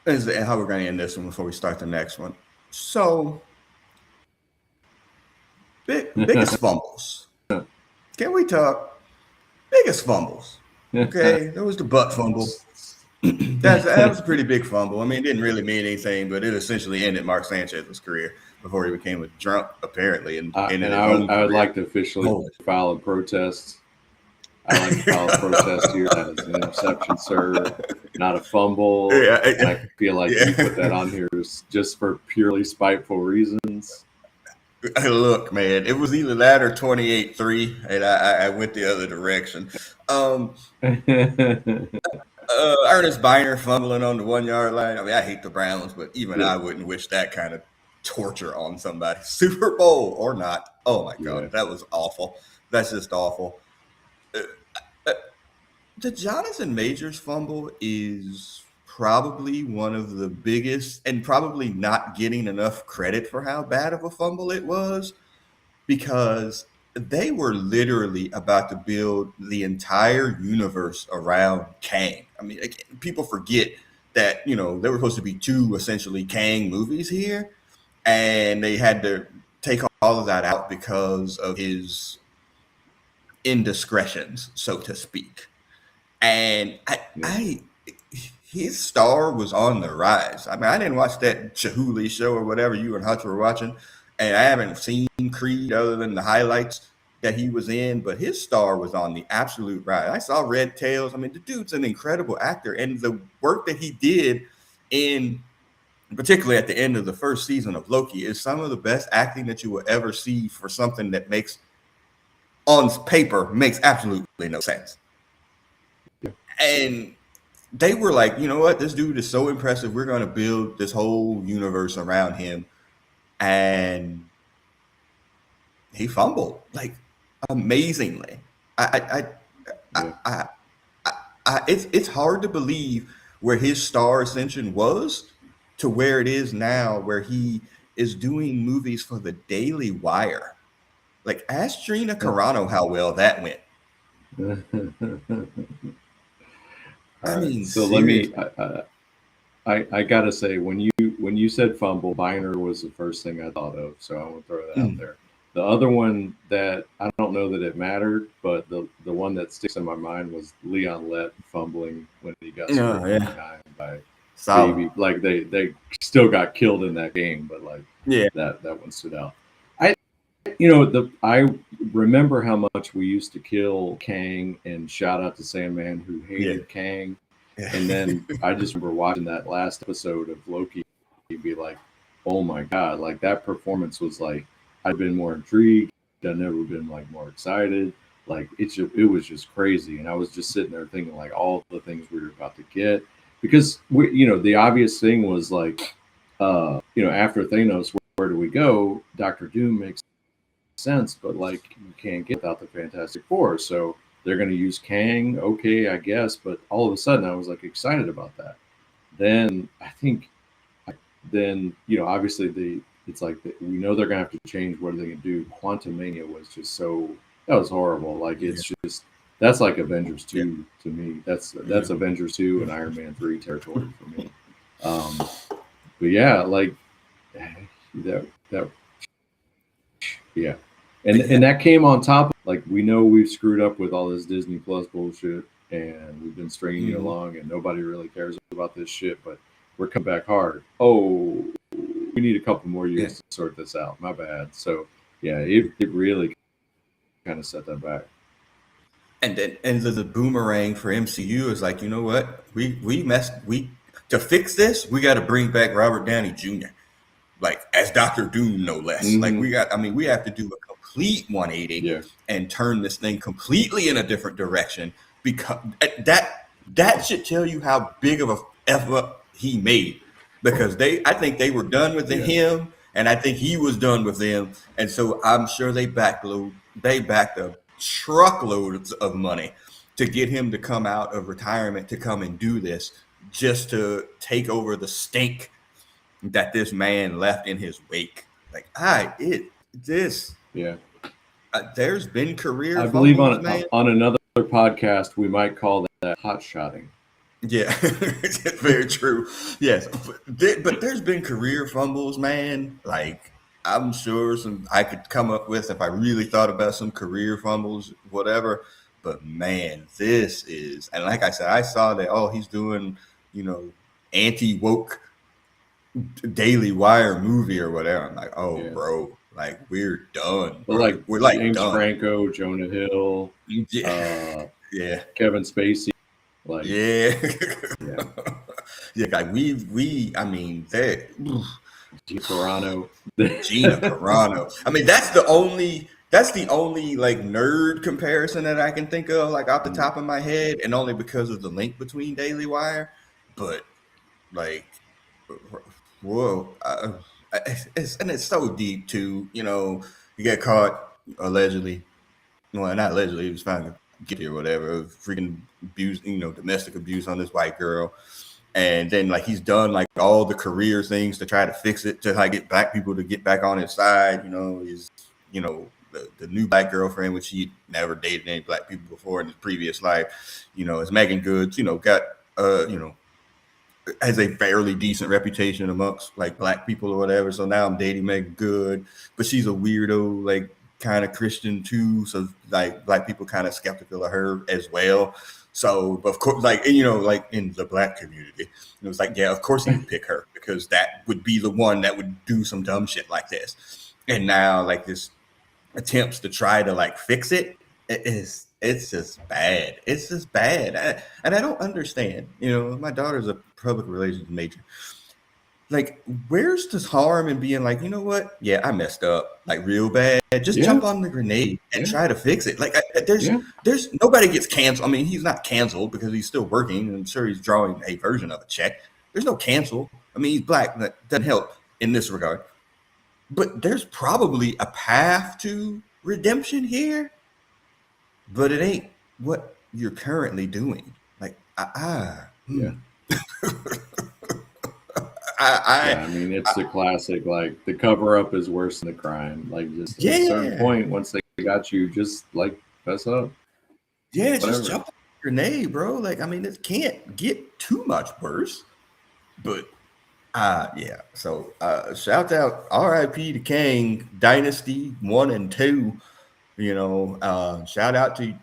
A: This is how we're going to end this one before we start the next one. So, biggest fumbles. Can we talk biggest fumbles? Okay, there was the butt fumble. That was a pretty big fumble. I mean, it didn't really mean anything, but it essentially ended Mark Sanchez's career before he became a drunk, apparently. And
B: I would like to officially file a protest. I like to file a protest here. That is an interception, sir, not a fumble.
A: Yeah,
B: and I feel like you put that on here just for purely spiteful reasons.
A: Look, man, it was either that or 28-3, and I went the other direction. Um, Ernest Biner fumbling on the 1 yard line. I mean, I hate the Browns, but even
B: yeah,
A: I wouldn't wish that kind of torture on somebody. Super Bowl or not. Oh my
B: yeah,
A: God, that was awful. That's just awful. Uh, uh, the Jonathan Majors fumble is probably one of the biggest, and probably not getting enough credit for how bad of a fumble it was, because they were literally about to build the entire universe around Kang. I mean, again, people forget that, there were supposed to be two essentially Kang movies here, and they had to take all of that out because of his indiscretions, so to speak. And
B: yeah.
A: his star was on the rise. I mean, I didn't watch that Chihuly show or whatever you and Hutch were watching, and I haven't seen Creed other than the highlights that he was in, but his star was on the absolute rise. I saw Red Tails. I mean, the dude's an incredible actor, and the work that he did in particularly at the end of the first season of Loki is some of the best acting that you will ever see for something that makes on paper makes absolutely no sense.
B: Yeah.
A: And they were like, you know what, this dude is so impressive. We're going to build this whole universe around him. And he fumbled like amazingly. I, I,
B: Yeah.
A: I, it's hard to believe where his star ascension was to where it is now, where he is doing movies for the Daily Wire. Like, ask Trina Carano how well that went.
B: All
A: I
B: right.
A: mean,
B: So let me.
A: seriously.
B: I gotta say, when you said fumble, Biner was the first thing I thought of. So I want to throw that out
A: Mm.
B: there. The other one that I don't know that it mattered, but the one that sticks in my mind was Leon Lett fumbling when he got
A: Oh,
B: screwed from
A: yeah.
B: behind by
A: Solid.
B: Baby. Like they still got killed in that game, but like
A: Yeah.
B: that one stood out. I I remember how much we used to kill Kang, and shout out to Sandman who
A: Yeah.
B: hated Kang.
A: Yeah.
B: And then I just remember watching that last episode of Loki and be like, oh my God, like that performance was like, I've been more intrigued. I've never been like more excited. Like it was just crazy. And I was just sitting there thinking like all the things we were about to get. Because the obvious thing was like, after Thanos, where do we go? Doctor Doom makes sense, but like you can't get without the Fantastic Four. So they're going to use Kang, okay, I guess. But all of a sudden, I was like excited about that. Then I think, then obviously it's like we know they're going to have to change what they can do. Quantum Mania was just that was horrible. Like
A: Yeah.
B: it's just that's like Avengers
A: Yeah.
B: 2 to me. That's
A: Yeah.
B: Avengers 2 and Iron Man 3 territory for me. But yeah, like that yeah.
A: Yeah.
B: And that came on top of, like, we know we've screwed up with all this Disney Plus bullshit and we've been stringing you
A: Mhm.
B: along and nobody really cares about this shit, but we're coming back hard. Oh, we need a couple more
A: Yeah.
B: years to sort this out. My bad. So yeah, it really kind of set that back.
A: And then the boomerang for MCU is like, you know what? We to fix this, we got to bring back Robert Downey Jr. like as Doctor Doom, no less. Like
B: Mm-hmm.
A: we have to do a complete 180
B: Yeah.
A: and turn this thing completely in a different direction, because that should tell you how big of a F up he made, because I think they were done with
B: Yeah.
A: him, and I think he was done with them, and so I'm sure they backed a truckloads of money to get him to come out of retirement to come and do this, just to take over the stink that this man left in his wake. Like,
B: Yeah.
A: there's been career
B: I believe
A: fumbles, man.
B: on another podcast we might call that hot shotting.
A: Yeah, very true. Yes, but there's been career fumbles, man. Like, I'm sure some I could come up with if I really thought about some career fumbles, whatever. But man, this is, and like I said, I saw that. Oh, he's doing, anti woke Daily Wire movie or whatever. I'm like, oh,
B: Yeah.
A: bro, like we're done,
B: But
A: bro.
B: like
A: We're like
B: James
A: done.
B: Franco, Jonah Hill,
A: Yeah, yeah,
B: Kevin Spacey, like
A: yeah,
B: yeah,
A: yeah. Like I mean, that
B: Gina Carano.
A: Gina Carano. I mean, that's the only That's the only like nerd comparison that I can think of, like off the top of my head, and only because of the link between Daily Wire. But like, whoa, and it's so deep too. You know, you get caught allegedly. Well, not allegedly, he was found guilty or whatever of freaking abuse, domestic abuse on this white girl. And then like he's done like all the career things to try to fix it, to like get black people to get back on his side. The new black girlfriend, which he never dated any black people before in his previous life, is Megan Goods, got has a fairly decent reputation amongst like black people or whatever. So now I'm dating Megan Good, but she's a weirdo, like kind of Christian too. So like black people kind of skeptical of her as well. So of course, like like in the black community, it was like, yeah, of course he would pick her because that would be the one that would do some dumb shit like this. And now like this attempts to try to like fix it, it's just bad. It's just bad. And I don't understand. My daughter's a public relations major. Like, where's this harm in being like, you know what? Yeah, I messed up, like real bad. Just jump on the grenade and try to fix it. Like, there's nobody gets canceled. I mean, he's not canceled because he's still working. I'm sure he's drawing a version of a check. There's no cancel. I mean, he's black. That doesn't help in this regard. But there's probably a path to redemption here, but it ain't what you're currently doing. Like,
B: Yeah. I mean, it's the classic, like, the cover-up is worse than the crime. Like, just at a certain point, once they got you, just, like, fess up.
A: Yeah, whatever. Just jump on a grenade, bro. Like, I mean, it can't get too much worse. But, yeah. So, shout out R.I.P. to Kang, Dynasty 1 and 2. Shout out to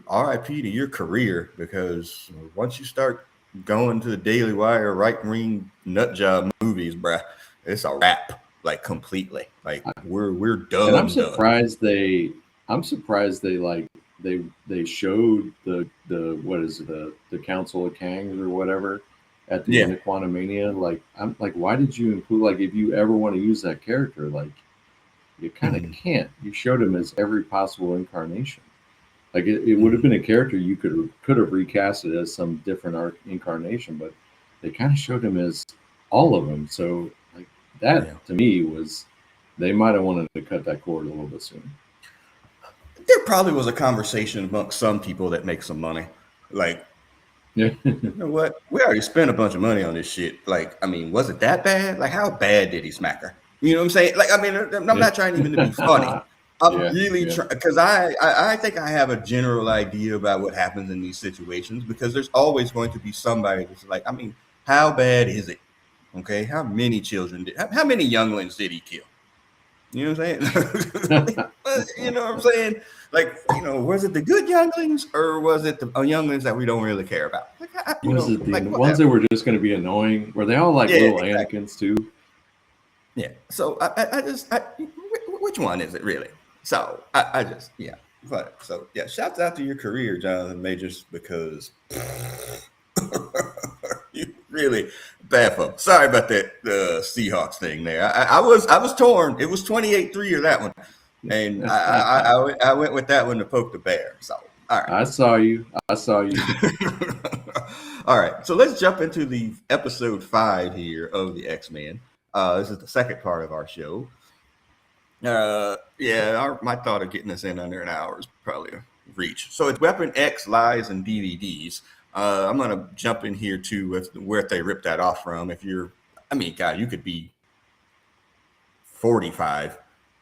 A: R.I.P. to your career, because once you start going to the Daily Wire right-wing nut job movies, bruh, it's a wrap, like completely. Like we're done.
B: And I'm surprised they like they showed the what is it, the Council of Kangs or whatever at the end of Quantumania. Like I'm like, why did you include, like, if you ever want to use that character, like you kind of can't. You showed him as every possible incarnation. Like it would have been a character you could have recasted as some different incarnation, but they kind of showed him as all of them. So like that to me was, they might have wanted to cut that cord a little bit sooner.
A: There probably was a conversation amongst some people that make some money. Like, you know what? We already spent a bunch of money on this shit. Like, I mean, was it that bad? Like, how bad did he smack her? You know what I'm saying? Like, I mean, I'm not trying even to be funny. I'm really trying, because I think I have a general idea about what happens in these situations, because there's always going to be somebody that's like, I mean, how bad is it? Okay, how many children how many younglings did he kill? You know what I'm saying? You know what I'm saying? Like, was it the good younglings, or was it the younglings that we don't really care about? Like,
B: was it the ones that were just going to be annoying? Were they all like little Anakins too?
A: Yeah. So which one is it really? So shouts out to your career, Jonathan Majors, because you really bad folks. Sorry about that Seahawks thing there. I was torn. It was 28-3 or that one, and I went with that one to poke the bear. So all right,
B: I saw you.
A: All right, so let's jump into the episode 5 here of the X-Men. This is the second part of our show. My thought of getting this in under an hour is probably a reach. So it's Weapon X, Lies, and DVDs. I'm going to jump in here too with where they ripped that off from. God, you could be 45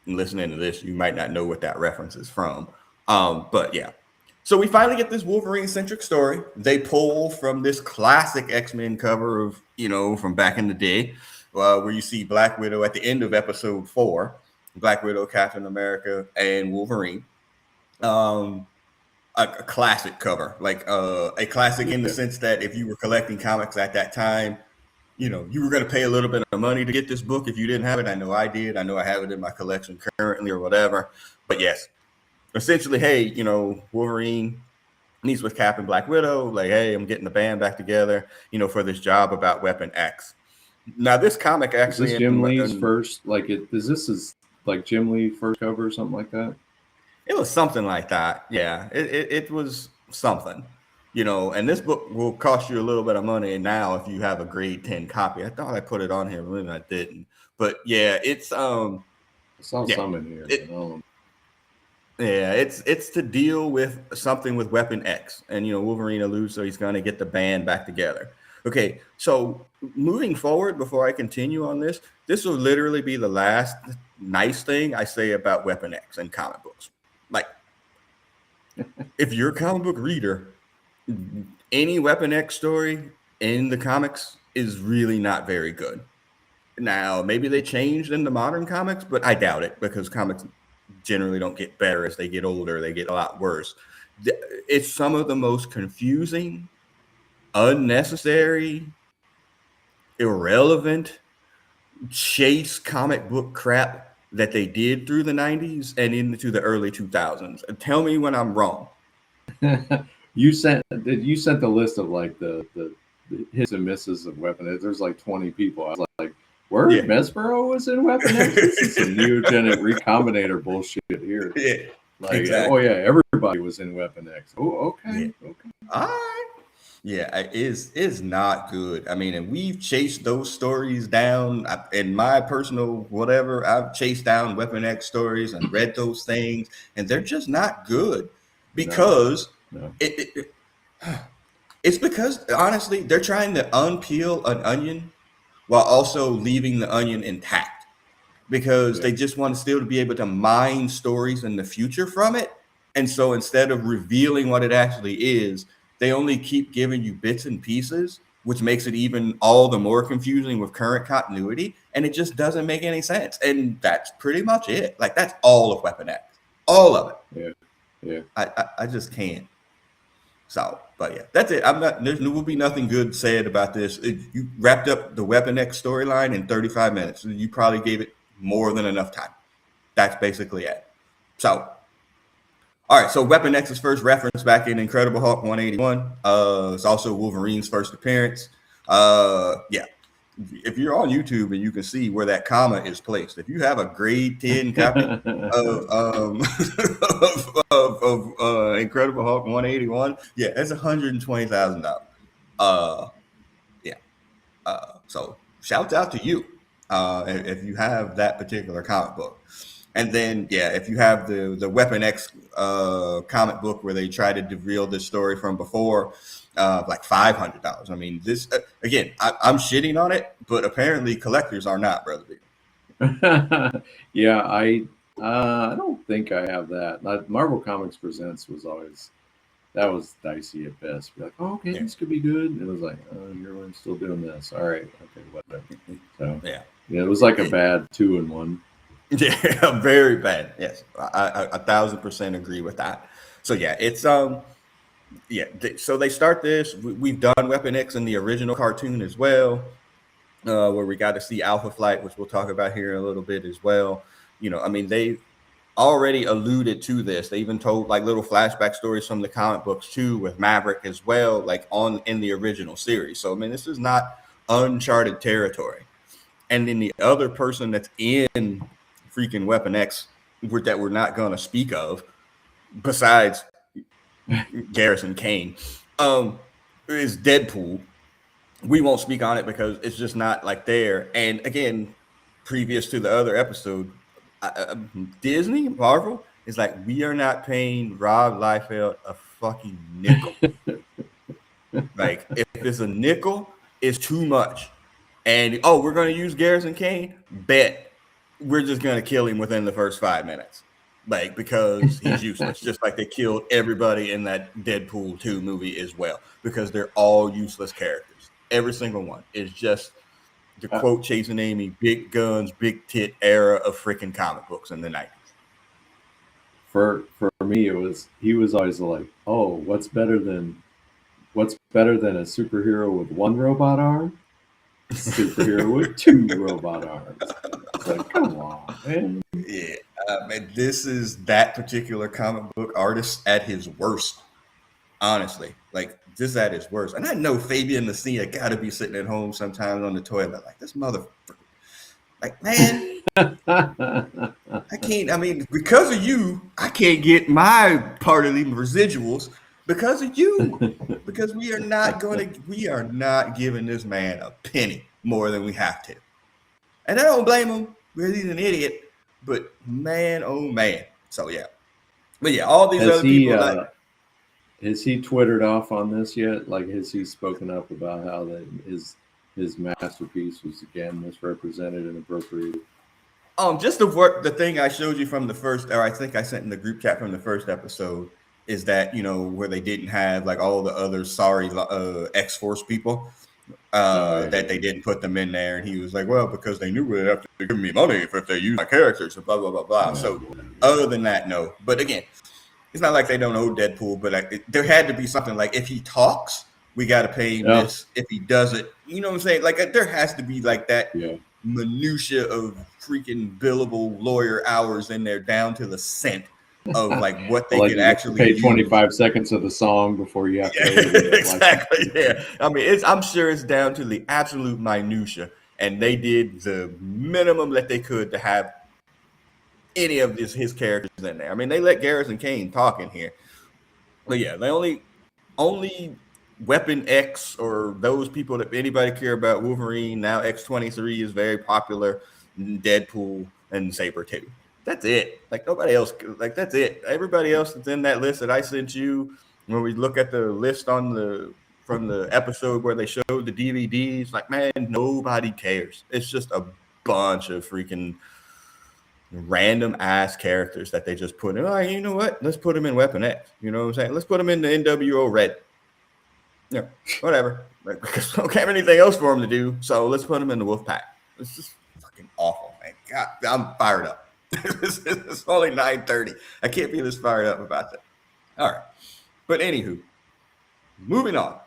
A: and listening to this, you might not know what that reference is from. But yeah. So we finally get this Wolverine-centric story. They pull from this classic X-Men cover of, from back in the day, where you see Black Widow at the end of episode 4. Black Widow, Captain America, and Wolverine. A classic cover, like a classic in the sense that if you were collecting comics at that time, you were going to pay a little bit of money to get this book if you didn't have it. I know I did. I know I have it in my collection currently or whatever. But yes, essentially, hey, Wolverine meets with Cap and Black Widow. Like, hey, I'm getting the band back together, for this job about Weapon X. Now, this comic actually
B: is this Jim Lee's first, like, this is like Jim Lee first cover or something like that?
A: It was something like that. Yeah, it was something. And this book will cost you a little bit of money now if you have a grade 10 copy. I thought I put it on here, but I didn't. But yeah,
B: I saw
A: yeah,
B: some in here,
A: it,
B: but I don't.
A: yeah, it's to deal with something with Weapon X, and Wolverine alludes, so he's going to get the band back together. Okay, so moving forward, before I continue on this will literally be the last nice thing I say about Weapon X and comic books. Like, if you're a comic book reader, any Weapon X story in the comics is really not very good. Now, maybe they changed in the modern comics, but I doubt it because comics generally don't get better as they get older. They get a lot worse. It's some of the most confusing, unnecessary, irrelevant chase comic book crap that they did through the 90s and into the early 2000s. Tell me when I'm wrong.
B: You sent the list of like the hits and misses of Weapon X. There's like 20 people. I was like, word,
A: Yeah.
B: Mespero was in Weapon X. This is some neogenic recombinator bullshit here.
A: Yeah.
B: Like,
A: Exactly.
B: oh yeah, everybody was in Weapon X. Oh, okay,
A: Yeah.
B: okay.
A: All right. Yeah, it is not good. I mean, and we've chased those stories down. In my personal whatever, I've chased down Weapon X stories and read those things, and they're just not good
B: No,
A: because
B: no.
A: it's because honestly, they're trying to unpeel an onion while also leaving the onion intact because
B: Yeah.
A: they just want to still to be able to mine stories in the future from it. And so instead of revealing what it actually is, they only keep giving you bits and pieces, which makes it even all the more confusing with current continuity. And it just doesn't make any sense. And that's pretty much it. Like, that's all of Weapon X, all of it.
B: Yeah. Yeah.
A: I just can't. So, but yeah, that's it. There will be nothing good said about this. You wrapped up the Weapon X storyline in 35 minutes. You probably gave it more than enough time. That's basically it. So, all right. So, Weapon X's first reference back in Incredible Hulk 181. It's also Wolverine's first appearance. Yeah. If you're on YouTube and you can see where that comma is placed, if you have a grade 10 copy of Incredible Hulk 181, yeah, that's $120,000. Uh, yeah. So shouts out to you if you have that particular comic book. And then, yeah, if you have the Weapon X comic book where they try to reveal this story from before, like $500. I mean, this again, I'm shitting on it, but apparently collectors are not, brother.
B: Yeah, I don't think I have that. Marvel Comics Presents was always that was dicey at best. Be like, oh, okay,
A: Yeah.
B: this could be good. And it was like, oh, you're still doing this. All right, okay, whatever. So yeah, it was like a bad 2-in-1.
A: Yeah, very bad. Yes, I 1,000% agree with that. So yeah, it's yeah. So they start this. We've done Weapon X in the original cartoon as well, where we got to see Alpha Flight, which we'll talk about here in a little bit as well. I mean, they already alluded to this. They even told like little flashback stories from the comic books too, with Maverick as well, like in the original series. So I mean, this is not uncharted territory. And then the other person that's in freaking Weapon X that we're not going to speak of, besides Garrison Kane, is Deadpool. We won't speak on it because it's just not like there. And again, previous to the other episode, Disney, Marvel is like, we are not paying Rob Liefeld a fucking nickel. Like, if it's a nickel, it's too much. And we're going to use Garrison Kane? Bet. We're just going to kill him within the first 5 minutes. Like, because he's useless. Just like they killed everybody in that Deadpool 2 movie as well. Because they're all useless characters. Every single one is just the quote chasing Amy, big guns, big tit era of freaking comic books in the 90s.
B: For me, he was always like, oh, what's better than a superhero with one robot arm? Superhero with 2 robot arms. It's like, come on, man.
A: Yeah, man, this is that particular comic book artist at his worst. Honestly, like, this at his worst. And I know Fabian Messina got to be sitting at home sometimes on the toilet, like, this motherfucker. Like, man, I can't. I mean, because of you, I can't get my part of the residuals because of you. Because we are not going to. We are not giving this man a penny more than we have to, and I don't blame him because he's an idiot. But man, oh man. So yeah, but yeah, all these
B: Has
A: other
B: he
A: people like.
B: has he twittered off on this yet? Like, has he spoken up about how that his masterpiece was again misrepresented and appropriated?
A: Just the thing I showed you from the first, or I think I sent in the group chat from the first episode, is that where they didn't have like all the other sorry X Force people, that they didn't put them in there, and he was like, well, because they knew they'd have to give me money if they use my characters, and blah blah blah blah. Yeah. So other than that, no. But again, it's not like they don't owe Deadpool, but there had to be something like if he talks, we got to pay him this. If he doesn't, you know what I'm saying? Like there has to be like that. Yeah. Minutia of freaking billable lawyer hours in there down to the cent of like what they could actually
B: pay 25 seconds of the song before you have to
A: exactly. Yeah, I mean I'm sure it's down to the absolute minutia, and they did the minimum that they could to have any of his characters in there. I mean they let Garrison Kane talk in here, but yeah, the only Weapon X or those people that anybody care about, Wolverine, now X-23 is very popular, Deadpool and Sabretooth. That's it. Like nobody else, like that's it. Everybody else that's in that list that I sent you, when we look at the list from the episode where they showed the DVDs, like man, nobody cares. It's just a bunch of freaking random ass characters that they just put in. Oh, you know what? Let's put them in Weapon X. You know what I'm saying? Let's put them in the NWO Red. Yeah, whatever. Because we don't have anything else for him to do, so let's put him in the Wolf Pack. It's just fucking awful, man. God, I'm fired up. It's only 9:30. I can't be this fired up about that. All right. But anywho, moving on.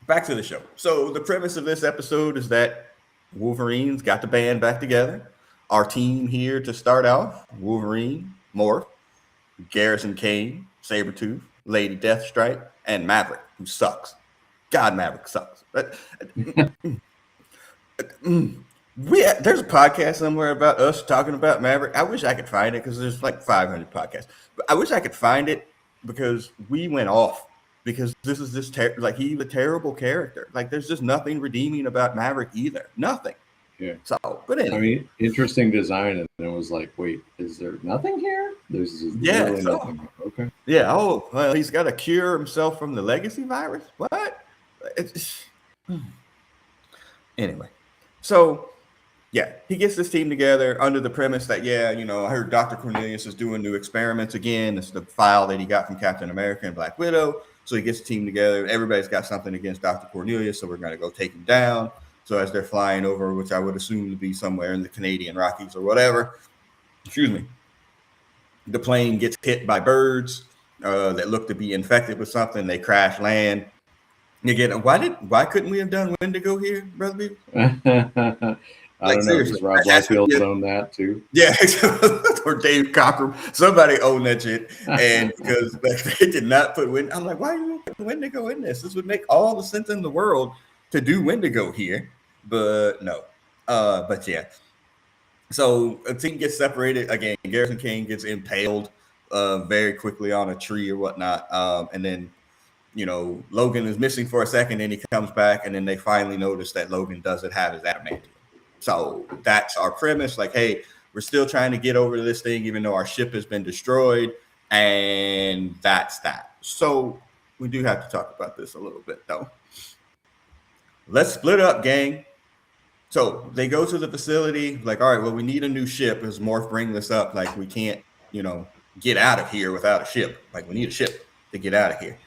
A: Back to the show. So the premise of this episode is that Wolverine's got the band back together. Our team here to start off, Wolverine, Morph, Garrison Kane, Sabretooth, Lady Deathstrike, and Maverick, who sucks. God, Maverick sucks. There's a podcast somewhere about us talking about Maverick. I wish I could find it because there's like 500 podcasts. But I wish I could find it because we went off because this is he's a terrible character. Like there's just nothing redeeming about Maverick either. Nothing.
B: Yeah.
A: So, but anyway.
B: I mean, interesting design, and it was like, wait, is there nothing here? There's just really nothing. Okay.
A: Yeah. Oh, well, he's got to cure himself from the legacy virus. What? Anyway, so yeah, he gets this team together under the premise that I heard Dr. Cornelius is doing new experiments again. It's the file that he got from Captain America and Black Widow. So he gets the team together. Everybody's got something against Dr. Cornelius, so we're going to go take him down. So as they're flying over, which I would assume to be somewhere in the Canadian Rockies or whatever, the plane gets hit by birds that look to be infected with something. They crash land. Again, why couldn't we have done Wendigo here, Brother Beaver?
B: I don't know. Does Rob Liefeld own that too?
A: Yeah, or Dave Cockrum. Somebody owned that shit, and because they did not put Wendigo, I'm like, why are you putting Wendigo in this? This would make all the sense in the world to do Wendigo here. But no, but yeah. So a team gets separated again. Garrison Kane gets impaled very quickly on a tree or whatnot, and then Logan is missing for a second, and he comes back, and then they finally notice that Logan doesn't have his adamantium. So that's our premise. Like, hey, we're still trying to get over this thing, even though our ship has been destroyed, and that's that. So we do have to talk about this a little bit, though. Let's split up, gang. So they go to the facility, like, all right, well, we need a new ship. As Morph bring this up, like, we can't, get out of here without a ship. Like, we need a ship to get out of here.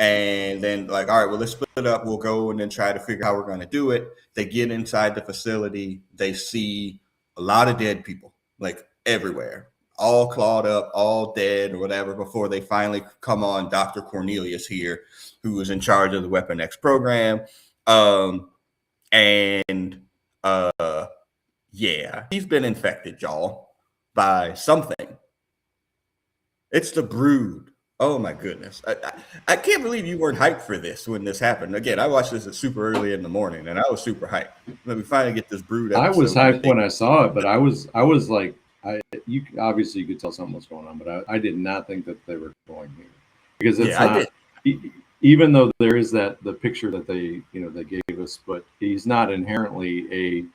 A: And then, like, all right, well, let's split up. We'll go and then try to figure out how we're going to do it. They get inside the facility. They see a lot of dead people, like, everywhere, all clawed up, all dead or whatever, before they finally come on Dr. Cornelius here, who is in charge of the Weapon X program. He's been infected, y'all, by something. It's the Brood. Oh my goodness. I can't believe you weren't hyped for this when this happened. Again, I watched this at super early in the morning and I was super hyped. Let me finally get this Brood episode.
B: I was hyped when I saw it, but I was like, you obviously you could tell something was going on, but I did not think that they were going here because it's
A: Yeah, I did.
B: not. Even though there is the picture that they gave us, but he's not inherently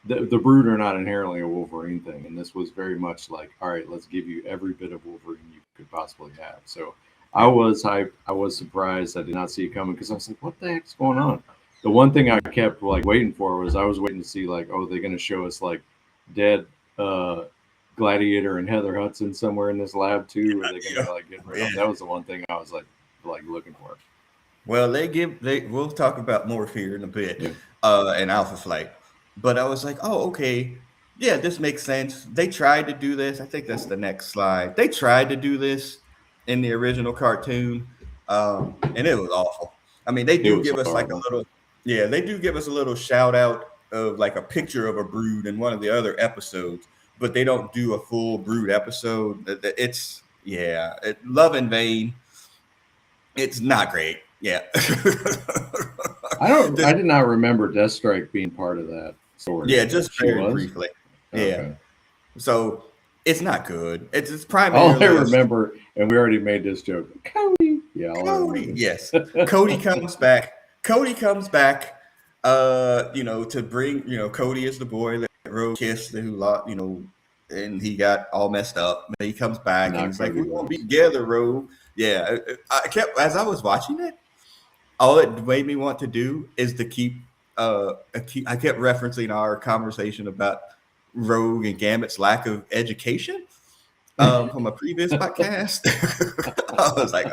B: the Brood are not inherently a Wolverine thing, and this was very much like, all right, let's give you every bit of Wolverine you could possibly have. So I
A: Yeah.
B: was hyped. I was surprised. I did not see it coming because I was like, what the heck's going on? The one thing I kept like waiting for was I was waiting to see like, oh, they're going to show us like dead uh, Gladiator and Heather Hudson somewhere in this lab too. Are they going
A: Yeah.
B: to like get rid of
A: Yeah.
B: them? That was the one thing I was like looking for.
A: Well, we'll talk about Morph here in a bit,
B: Yeah.
A: and Alpha Flight. But I was like, oh, okay, yeah, this makes sense. They tried to do this. I think that's the next slide. They tried to do this in the original cartoon, and it was awful. I mean, they
B: It
A: do
B: was
A: give us like a
B: horrible.
A: little, yeah, they do give us a little shout out of like a picture of a brood in one of the other episodes, but they don't do a full brood episode. It's yeah, Love in Vain. It's not great. Yeah.
B: I
A: Just
B: did not remember Deathstrike being part of that story.
A: yeah, just
B: She
A: very
B: was?
A: briefly. Yeah.
B: Okay.
A: So it's not good. It's
B: All I
A: primarily a
B: remember, and we already made this joke, Cody. Yeah, all I
A: Cody.
B: remember.
A: Yes. Cody comes back. Cody comes back to bring, Cody is the boy that Rose kissed who lost, and he got all messed up. But he comes back and
B: Not
A: he's like,
B: Cody
A: "We won't be
B: Rhodes.
A: together, Rose." Yeah. I kept as I was watching it, all it made me want to do is to I kept referencing our conversation about Rogue and Gambit's lack of education from a previous podcast. I was like,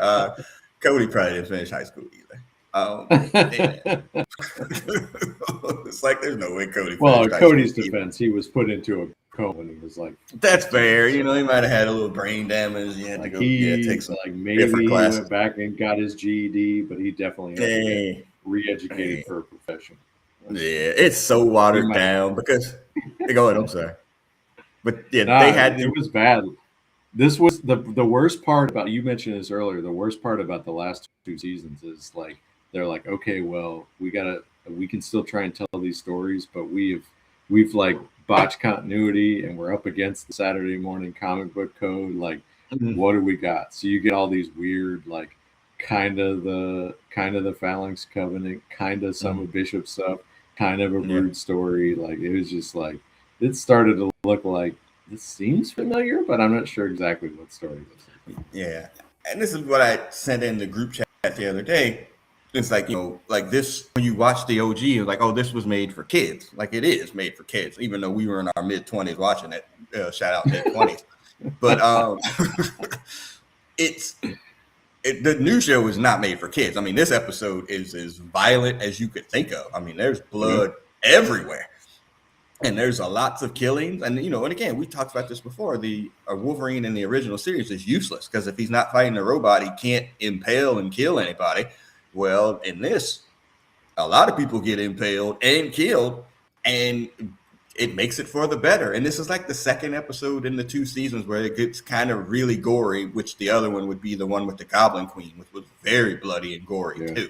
A: Cody probably didn't finish high school either. Yeah. It's like there's no way Cody
B: Well,
A: finished
B: in
A: high school
B: Cody's
A: either.
B: defense, he was put into a coma when he was like
A: That's
B: 15.
A: fair. He
B: So
A: might have had a little brain damage. He had to
B: like
A: go, take some different
B: maybe he went
A: classes.
B: back and got his GED, but he definitely had to get
A: Hey,
B: re-educated
A: hey.
B: for a profession.
A: Yeah, it's so
B: He
A: watered
B: might.
A: down because go ahead. I'm sorry, but yeah, they
B: Nah,
A: had
B: it
A: to.
B: was bad. This was the worst part about you mentioned this earlier. The worst part about the last two seasons is like they're like, okay, well, we can still try and tell these stories, but we've like botched continuity and we're up against the Saturday morning comic book code. Like,
A: Mhm.
B: what do we got? So you get all these weird like kind of the Phalanx Covenant, kind of some
A: Mhm.
B: of Bishop stuff, kind of a
A: Yeah,
B: Brood story. Like it was just like it started to look like this seems familiar, but I'm not sure exactly what story this is.
A: yeah, and this is what I sent in the group chat the other day. It's like like this when you watch the OG, it's like, oh, this was made for kids. Like it is made for kids, even though we were in our mid-20s watching it. Shout out mid-20s, but it's the new show is not made for kids. I mean, this episode is as violent as you could think of. I mean, there's
B: Yeah,
A: blood everywhere, and there's a lots of killings. And and again, we talked about this before. The Wolverine in the original series is useless because if he's not fighting a robot, he can't impale and kill anybody. Well, in this, a lot of people get impaled and killed, and it makes it for the better. And this is like the second episode in the two seasons where it gets kind of really gory, which the other one would be the one with the Goblin Queen, which was very bloody and gory
B: yeah.
A: too.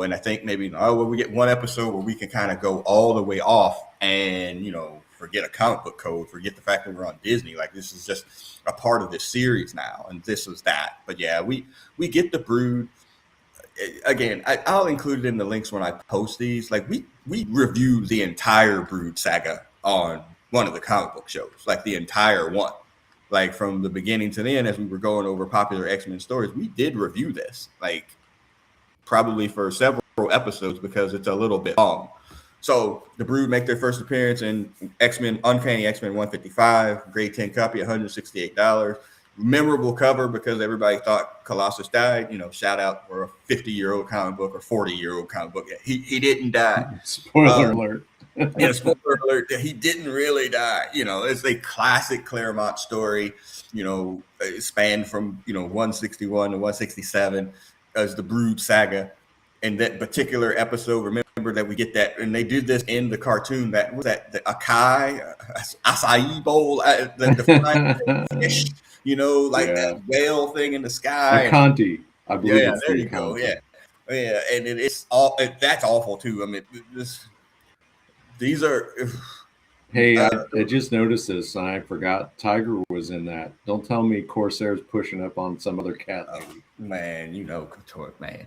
A: And I think maybe we get one episode where we can kind of go all the way off and forget a comic book code, forget the fact that we're on Disney. Like this is just a part of this series now, and this was that. But yeah, we get the Brood again. I'll include it in the links when I post these. Like we reviewed the entire Brood saga on one of the comic book shows, like the entire one, like from the beginning to the end. As we were going over popular X-Men stories, we did review this, like probably for several episodes because it's a little bit long. So the Brood make their first appearance in X-Men Uncanny X-Men 155, grade 10 copy, $168. Memorable cover because everybody thought Colossus died. Shout out for a 50-year-old comic book or 40-year-old comic book. He didn't die.
B: Spoiler alert.
A: Spoiler alert, he didn't really die. It's a classic Claremont story. It spanned from 161 to 167 as the Brood saga. And that particular episode, remember that we get that, and they did this in the cartoon. That was the acai bowl, the flying fish, like
B: Yeah,
A: that whale thing in the sky. And
B: Akanti. I believe
A: yeah,
B: it's
A: there
B: the
A: you go.
B: Akanti.
A: Yeah, and that's awful too. I mean, these are
B: Hey, I just noticed this and I forgot Tiger was in that. Don't tell me Corsair's pushing up on some other cat lady.
A: Man, you know, Couture, man,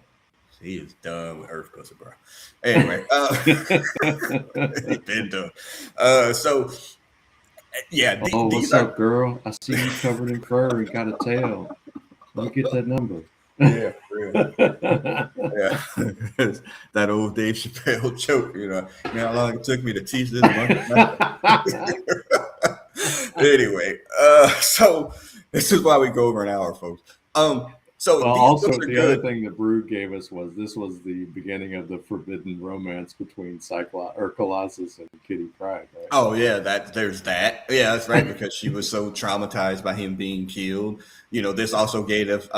A: he is done with Earth Pussy, bro. Anyway, he been done. So yeah,
B: Oh,
A: these
B: what's
A: are
B: up, girl? I see you covered in fur and got a tail. Let me get that number.
A: yeah, for real. Yeah, that old Dave Chappelle joke. You know how long it took me to teach this monkey. Anyway, so this is why we go over an hour, folks. So
B: Well,
A: these books
B: also
A: are
B: the other
A: good.
B: thing that Brood gave us was this was the beginning of the forbidden romance between Colossus and Kitty Pryde,
A: Oh yeah, there's that. Yeah, that's right, because she was so traumatized by him being killed. This also gave us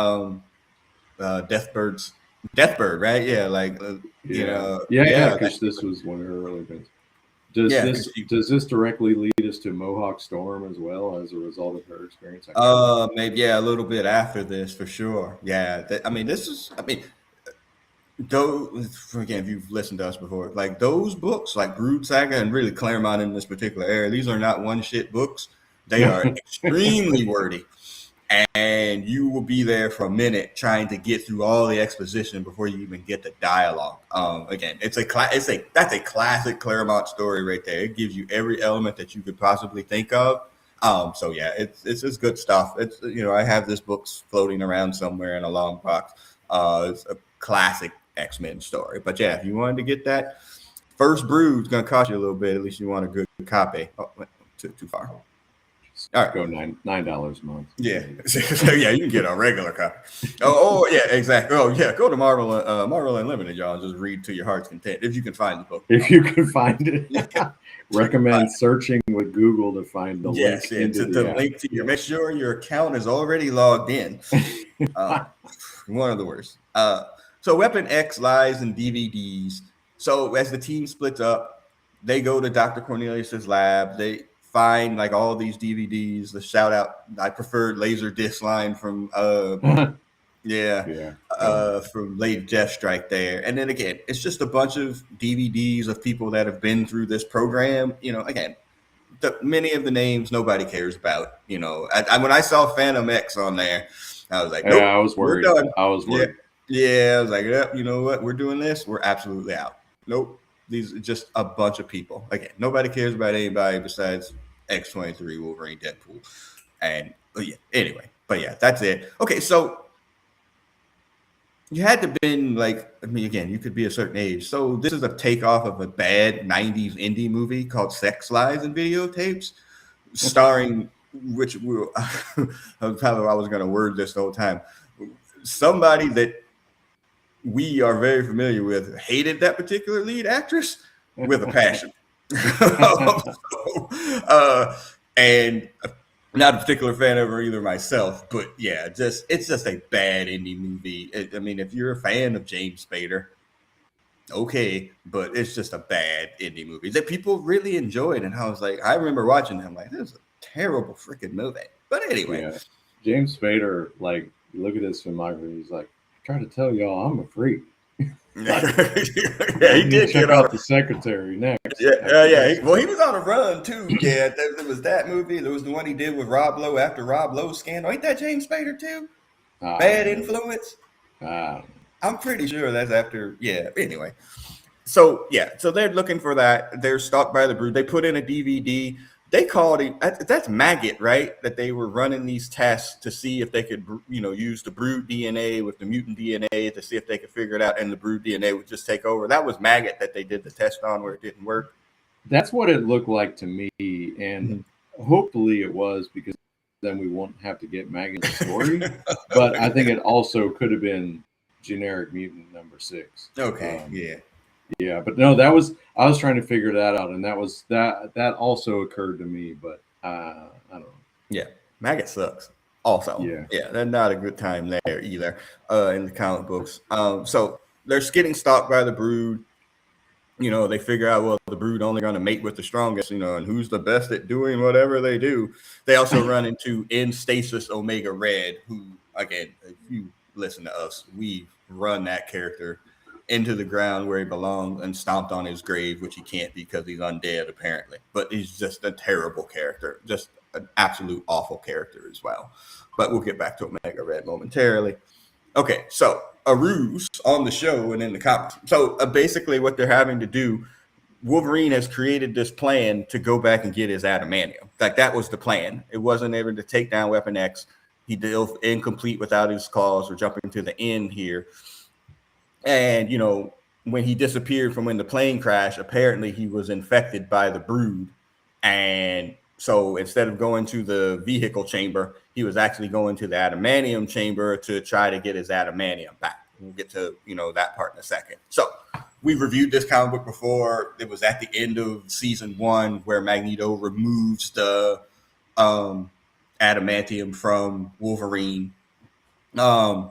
A: Deathbird, right? Yeah, like
B: yeah, yeah,
A: yeah,
B: because this was one of her early things. Does
A: yeah,
B: this
A: because she
B: does this directly lead us to Mohawk Storm as well as a result of her experience? I can't remember.
A: maybe yeah, a little bit after this for sure. Yeah, I mean, those again, if you've listened to us before, like those books, like Brood Saga and really Claremont in this particular area, these are not one shit books. They are extremely wordy, and you will be there for a minute trying to get through all the exposition before you even get the dialogue. Again, that's a classic Claremont story right there. It gives you every element that you could possibly think of. So yeah, it's just good stuff. I have this book floating around somewhere in a long box. It's a classic X-Men story. But yeah, if you wanted to get that first Brood, it's going to cost you a little bit. At least you want a good copy. Oh, too far. All right.
B: Go $9 a month.
A: Yeah, so yeah, you can get a regular copy. Yeah, exactly. Oh yeah, go to Marvel Unlimited, y'all, and just read to your heart's content if you can find the book.
B: If you can find it, recommend searching with Google to find the
A: Yes,
B: link into
A: the
B: the app.
A: link to your. Make sure your account is already logged in. One of the worst. So Weapon X lies in DVDs. So as the team splits up, they go to Dr. Cornelius's lab. They find like all these DVDs. The shout out, I preferred laser disc line from yeah,
B: Yeah.
A: from Late Death Strike there. And then again, it's just a bunch of DVDs of people that have been through this program. Again, many of the names nobody cares about. When I saw Phantom X on there, I was like,
B: Yeah,
A: nope,
B: I was
A: we're
B: worried.
A: done.
B: I was worried.
A: Yeah, I was like, yep, you know what? We're doing this. We're absolutely out. Nope. These are just a bunch of people. Again, nobody cares about anybody besides X-23, Wolverine, Deadpool. And yeah, anyway. But yeah, that's it. Okay, so you had to been like, I mean, again, you could be a certain age. So this is a takeoff of a bad 90s indie movie called Sex Lies and Videotapes, starring which will how I was going to word this the whole time. Somebody that we are very familiar with hated that particular lead actress with a passion. And not a particular fan of her either myself, but yeah, it's just a bad indie movie. I mean, if you're a fan of James Spader, okay, but it's just a bad indie movie that people really enjoyed. And I was like, I remember watching him like, this is a terrible freaking movie. But anyway,
B: Yeah. James Spader, like, look at his filmography. He's like, I try to tell y'all I'm a freak.
A: yeah, he
B: You need to
A: did
B: check
A: get on.
B: out The Secretary next.
A: Yeah. He was on a run too. Yeah, there was that movie. There was the one he did with Rob Lowe after Rob Lowe's scandal. Ain't that James Spader too? Bad Influence. I'm pretty sure that's after. Yeah. Anyway, so they're looking for that. They're stalked by the Brood. They put in a DVD. They called it. That's Maggot, right? That they were running these tests to see if they could, use the Brood DNA with the mutant DNA to see if they could figure it out, and the Brood DNA would just take over. That was Maggot that they did the test on where it didn't work.
B: That's what it looked like to me, and hopefully it was, because then we won't have to get Maggot's story. But I think it also could have been generic mutant number 6.
A: Okay. Yeah.
B: Yeah, but no, I was trying to figure that out, and that also occurred to me, but I don't know.
A: Yeah, Maggot sucks. Also, yeah, they're not a good time there either in the comic books. So they're getting stalked by the Brood. They figure out, well, the Brood only going to mate with the strongest, and who's the best at doing whatever they do. They also run into In Stasis Omega Red, who, again, if you listen to us, we run that character into the ground where he belongs and stomped on his grave, which he can't because he's undead apparently. But he's just a terrible character, just an absolute awful character as well. But we'll get back to Omega Red momentarily. Okay, so a ruse on the show and in the comics. So basically, what they're having to do, Wolverine has created this plan to go back and get his adamantium. Like that was the plan. It wasn't able to take down Weapon X. He did incomplete without his cause. We're jumping to the end here. And, you know, when he disappeared from when the plane crashed, apparently he was infected by the Brood. And so instead of going to the vehicle chamber, he was actually going to the adamantium chamber to try to get his adamantium back. We'll get to, you know, that part in a second. So we've reviewed this comic book before. It was at the end of season 1 where Magneto removes the adamantium from Wolverine. Yeah.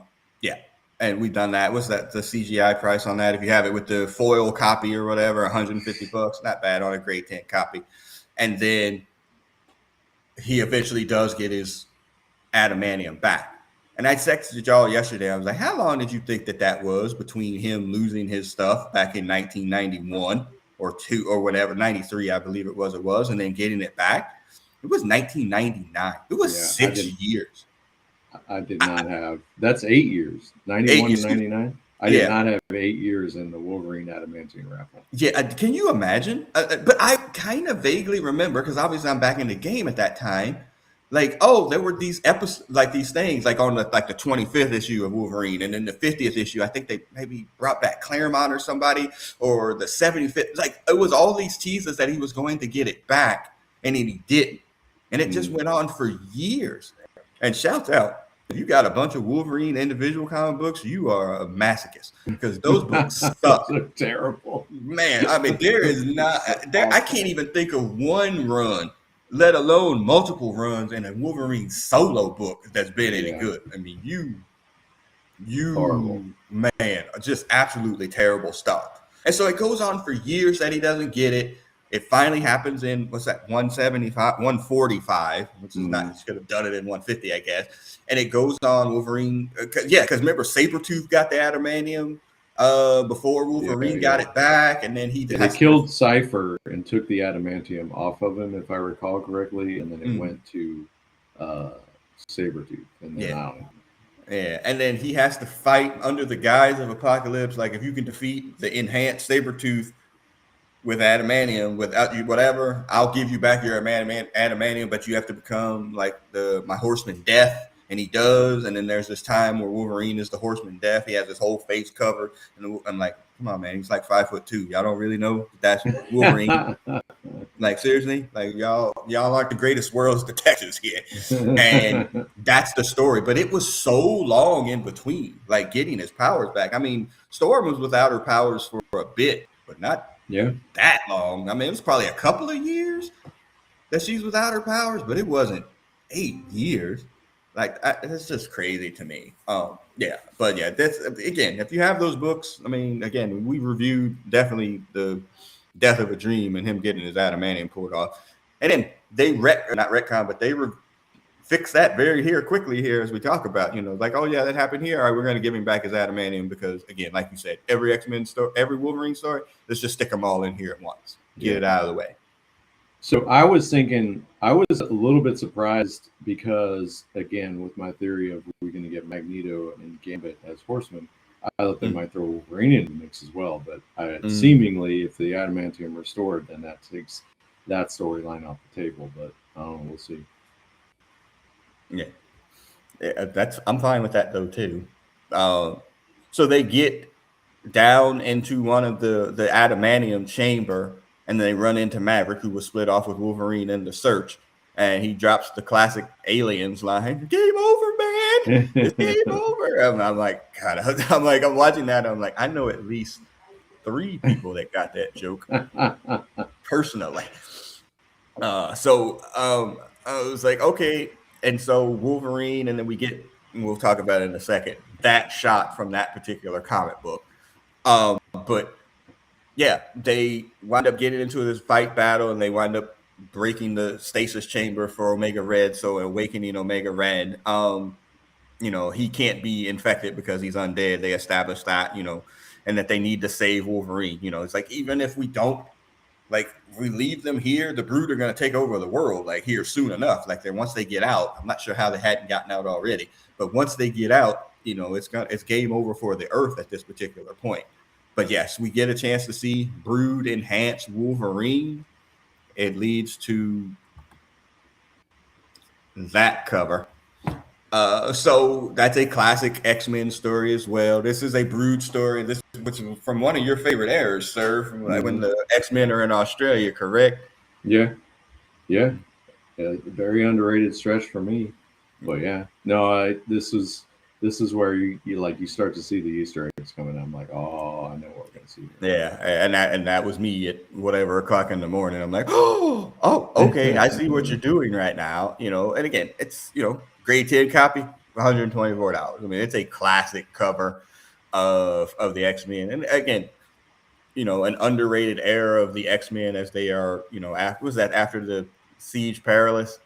A: And we've done that. What's that? The CGI price on that? If you have it with the foil copy or whatever, $150. Not bad on a grade 10 copy. And then he eventually does get his adamantium back. And I texted y'all yesterday. I was like, how long did you think that was between him losing his stuff back in 1991 or 2 or whatever, 93, I believe it was, and then getting it back? It was 1999. It was 6 years.
B: I did not have. That's 8 years. 91 to 99. I did not have 8 years in the Wolverine adamantium raffle.
A: Yeah, can you imagine? But I kind of vaguely remember because obviously I'm back in the game at that time. Like, oh, there were these episodes, like these things, like on the 25th issue of Wolverine, and then the 50th issue. I think they maybe brought back Claremont or somebody, or the 75th. Like, it was all these teases that he was going to get it back, and then he didn't, and it just went on for years. And shouts out, if you got a bunch of Wolverine individual comic books, you are a masochist because those books suck.
B: They're terrible,
A: man. I mean, there is not there. I can't even think of one run, let alone multiple runs in a Wolverine solo book that's been any good. I mean, you horrible. Man, just absolutely terrible stuff. And so it goes on for years that he doesn't get it. It finally happens in, what's that, 175, 145, which is not, he should have done it in 150, I guess. And it goes on Wolverine. Because remember, Sabretooth got the adamantium before Wolverine got it back. And then he
B: killed Cypher and took the adamantium off of him, if I recall correctly. And then it went to Sabretooth. And then
A: Yeah, and then he has to fight under the guise of Apocalypse. Like, if you can defeat the enhanced Sabretooth with adamantium, without you, whatever, I'll give you back your adamantium, but you have to become like my Horseman Death, and he does. And then there's this time where Wolverine is the Horseman Death. He has his whole face covered, and I'm like, come on, man, he's like 5'2". Y'all don't really know that's Wolverine. Like, seriously, like y'all are the greatest world's detectives here, and that's the story. But it was so long in between, like getting his powers back. I mean, Storm was without her powers for a bit, but not that long. I mean, it was probably a couple of years that she's without her powers, but it wasn't 8 years. Like, that's just crazy to me. But that's, again, if you have those books, I mean, again, we reviewed definitely the Death of a Dream and him getting his adamantium pulled off, and then they fix that quickly here as we talk about, like, oh yeah, that happened here. All right, we're going to give him back his adamantium because, again, like you said, every X-Men story, every Wolverine story, let's just stick them all in here at once, get it out of the way.
B: So I was thinking, I was a little bit surprised because, again, with my theory of we're going to get Magneto and Gambit as Horsemen, I thought they might throw Wolverine in the mix as well. But seemingly, if the adamantium restored, then that takes that storyline off the table. But we'll see.
A: Yeah, I'm fine with that though too. So they get down into one of the adamantium chamber, and they run into Maverick, who was split off with Wolverine in the search, and he drops the classic Aliens line, "Game over, man! It's game over!" And I'm like, God, I'm watching that. I'm like, I know at least 3 people that got that joke personally. So I was like, okay. And so Wolverine, and then we'll talk about it in a second, that shot from that particular comic book. But yeah, they wind up getting into this fight battle, and they wind up breaking the stasis chamber for Omega Red. So awakening Omega Red, he can't be infected because he's undead. They established that, and that they need to save Wolverine. You know, it's like, even if we don't, like, we leave them here, the Brood are going to take over the world, like, here soon enough. Like, once they get out, I'm not sure how they hadn't gotten out already, but once they get out, you know, it's game over for the Earth at this particular point. But yes, we get a chance to see Brood enhance Wolverine. It leads to that cover. So that's a classic X-Men story as well. This is a Brood story. This which is from one of your favorite eras, sir, from when the X-Men are in Australia, correct?
B: Yeah. Very underrated stretch for me. But yeah, no, this is where you start to see the Easter eggs coming. I'm like, oh, I know what we're gonna see here.
A: Yeah, and that was me at whatever o'clock in the morning. I'm like, oh, okay, I see what you're doing right now. You know, and again, it's, you know, grade 10 copy, $124. I mean, it's a classic cover of the X-Men, and again, you know, an underrated era of the X-Men as they are. You know, after the Siege Perilous?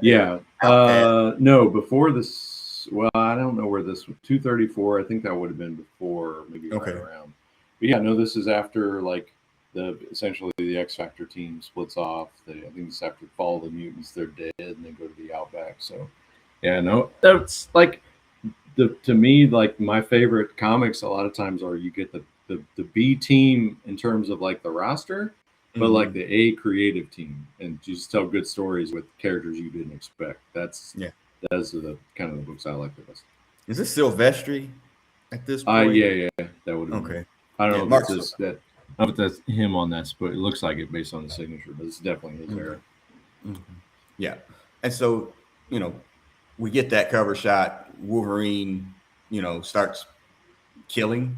B: Yeah. No, before this. Well, I don't know where this was. 234. I think that would have been before, maybe right around. But yeah, no, this is after like essentially the X Factor team splits off. I think it's after Fall of the Mutants. They're dead and they go to the Outback. So yeah, no, that's like to me, like, my favorite comics a lot of times are you get the B team in terms of like the roster, but like the A creative team, and just tell good stories with characters you didn't expect. Those are the kind of the books I like the best.
A: Is this Silvestri at this point?
B: Yeah, that would have been.
A: Okay.
B: I don't know if it's I don't know if that's him on that, but it looks like it based on the signature, but it's definitely his era.
A: Yeah. And so, you know, we get that cover shot. Wolverine, you know, starts killing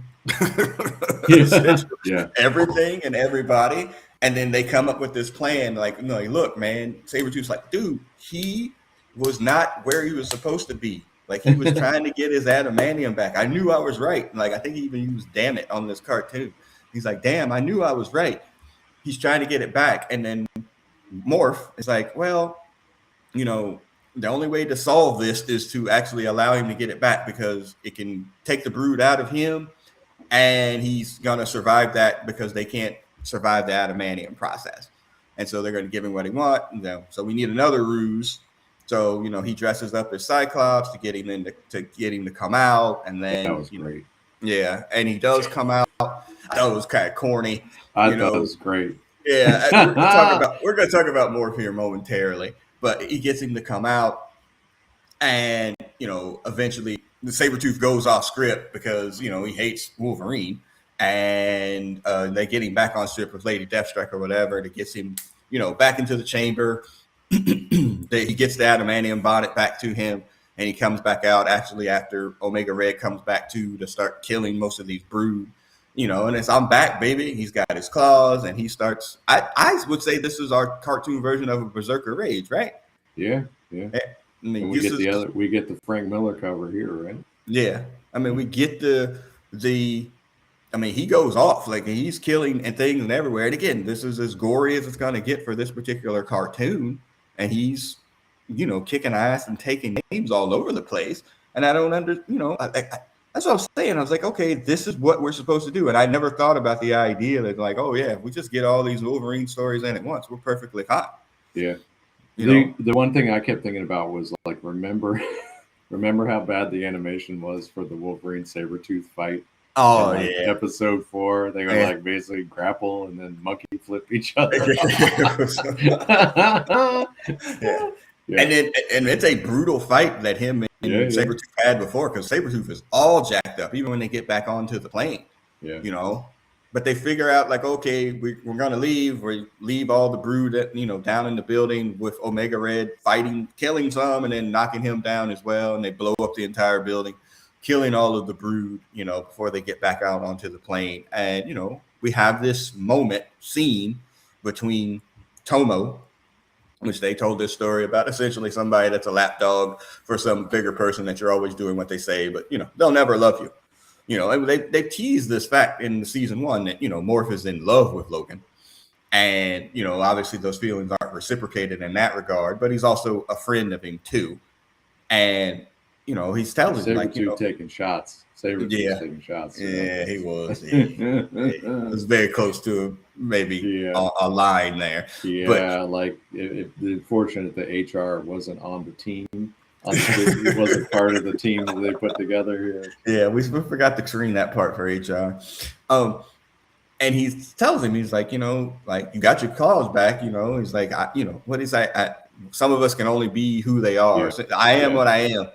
A: everything and everybody. And then they come up with this plan, like, no, look, man, Sabretooth's like, dude, he was not where he was supposed to be. Like, he was trying to get his adamantium back. I knew I was right. Like, I think he even used "damn it" on this cartoon. He's like, damn, I knew I was right. He's trying to get it back. And then Morph is like, well, you know, the only way to solve this is to actually allow him to get it back, because it can take the Brood out of him, and he's going to survive that because they can't survive the adamantium process. And so they're going to give him what he wants. You know, so we need another ruse. So, you know, he dresses up as Cyclops to get him to come out. And then,
B: that was great.
A: Yeah, and he does come out. That was kind of corny.
B: I thought it was great.
A: Yeah, we're going to talk about Morph here momentarily, but he gets him to come out, and, you know, eventually the Sabretooth goes off script because, you know, he hates Wolverine, and they get him back on script with Lady Deathstrike or whatever that gets him, you know, back into the chamber. He gets the adamantium bonnet back to him, and he comes back out actually after Omega Red comes back to start killing most of these Brood, you know, and it's, I'm back, baby. He's got his claws, and he starts, I would say this is our cartoon version of a Berserker Rage, right?
B: Yeah.
A: I mean,
B: we get the Frank Miller cover here, right?
A: Yeah. I mean, we get I mean, he goes off, like, he's killing and things and everywhere. And again, this is as gory as it's going to get for this particular cartoon. And he's, you know, kicking ass and taking names all over the place. And I don't that's what I was saying. I was like, okay, this is what we're supposed to do. And I never thought about the idea that, like, oh yeah, if we just get all these Wolverine stories in at once, we're perfectly fine.
B: Yeah. The one thing I kept thinking about was, like, remember how bad the animation was for the Wolverine Sabretooth fight?
A: Oh,
B: in, like,
A: yeah. Episode
B: 4, they would like basically grapple and then monkey flip each other.
A: Yeah. And it's a brutal fight that him and Sabretooth had before, because Sabretooth is all jacked up, even when they get back onto the plane.
B: Yeah.
A: You know, but they figure out, like, okay, we're going to leave. We leave all the Brood, down in the building with Omega Red fighting, killing some, and then knocking him down as well. And they blow up the entire building, killing all of the Brood, you know, before they get back out onto the plane. And, you know, we have this scene between Tomo, which they told this story about, essentially somebody that's a lapdog for some bigger person that you're always doing what they say, but, you know, they'll never love you. You know, and they teased this fact in season 1 that, you know, Morph is in love with Logan. And, you know, obviously those feelings aren't reciprocated in that regard, but he's also a friend of him too. And, you know, he's telling him, like, you know,
B: taking shots. Sabretooth was
A: Yeah,
B: taking shots.
A: yeah, he was. He was very close to maybe
B: Yeah.
A: a line there, but
B: Yeah, like the fortunate that HR wasn't on the team, he wasn't part of the team that they put together here.
A: yeah, we forgot to screen that part for HR. Um, and he tells him, he's like, like you got your claws back, he's like, what is some of us can only be who they are.
B: Yeah,
A: So I am
B: yeah,
A: what I am.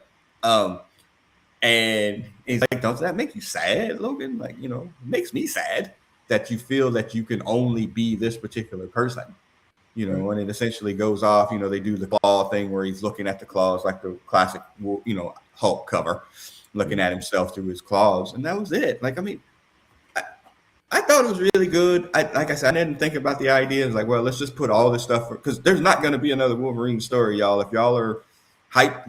A: Um, and he's like, don't that make you sad, Logan? Like, it makes me sad that you feel that you can only be this particular person,
B: right.
A: and it essentially goes off, they do the claw thing where he's looking at the claws like the classic, Hulk cover, looking
B: Yeah,
A: at himself through his claws. And that was it. Like, I mean, I thought it was really good. Like I said, I didn't think about the idea. It's like, well, let's just put all this stuff because there's not going to be another Wolverine story, y'all. If y'all are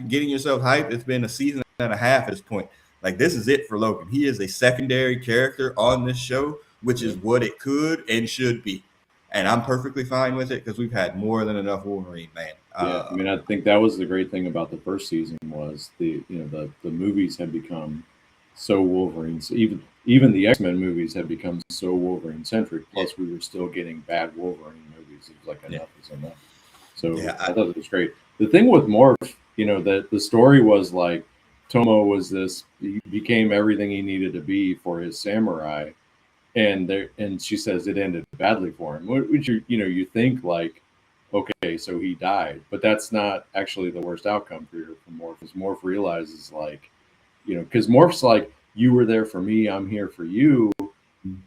A: getting yourself hyped, it's been a season and a half at this point. Like, this is it for Logan. He is a secondary character on this show, which
B: yeah,
A: is what it could and should be. And I'm perfectly fine with it because we've had more than enough Wolverine, man.
B: yeah. I mean, I think that was the great thing about the first season was the movies had become so Wolverine. So even the X-Men movies had become so Wolverine centric.
A: Yeah,
B: Plus, we were still getting bad Wolverine movies. It was like
A: yeah,
B: enough is enough. So
A: yeah.
B: I thought it was great. The thing with Morph, that the story was like Tomo was he became everything he needed to be for his samurai, and she says it ended badly for him. Which you think like, okay, so he died, but that's not actually the worst outcome for Morph. Because Morph realizes like, because Morph's like, you were there for me, I'm here for you,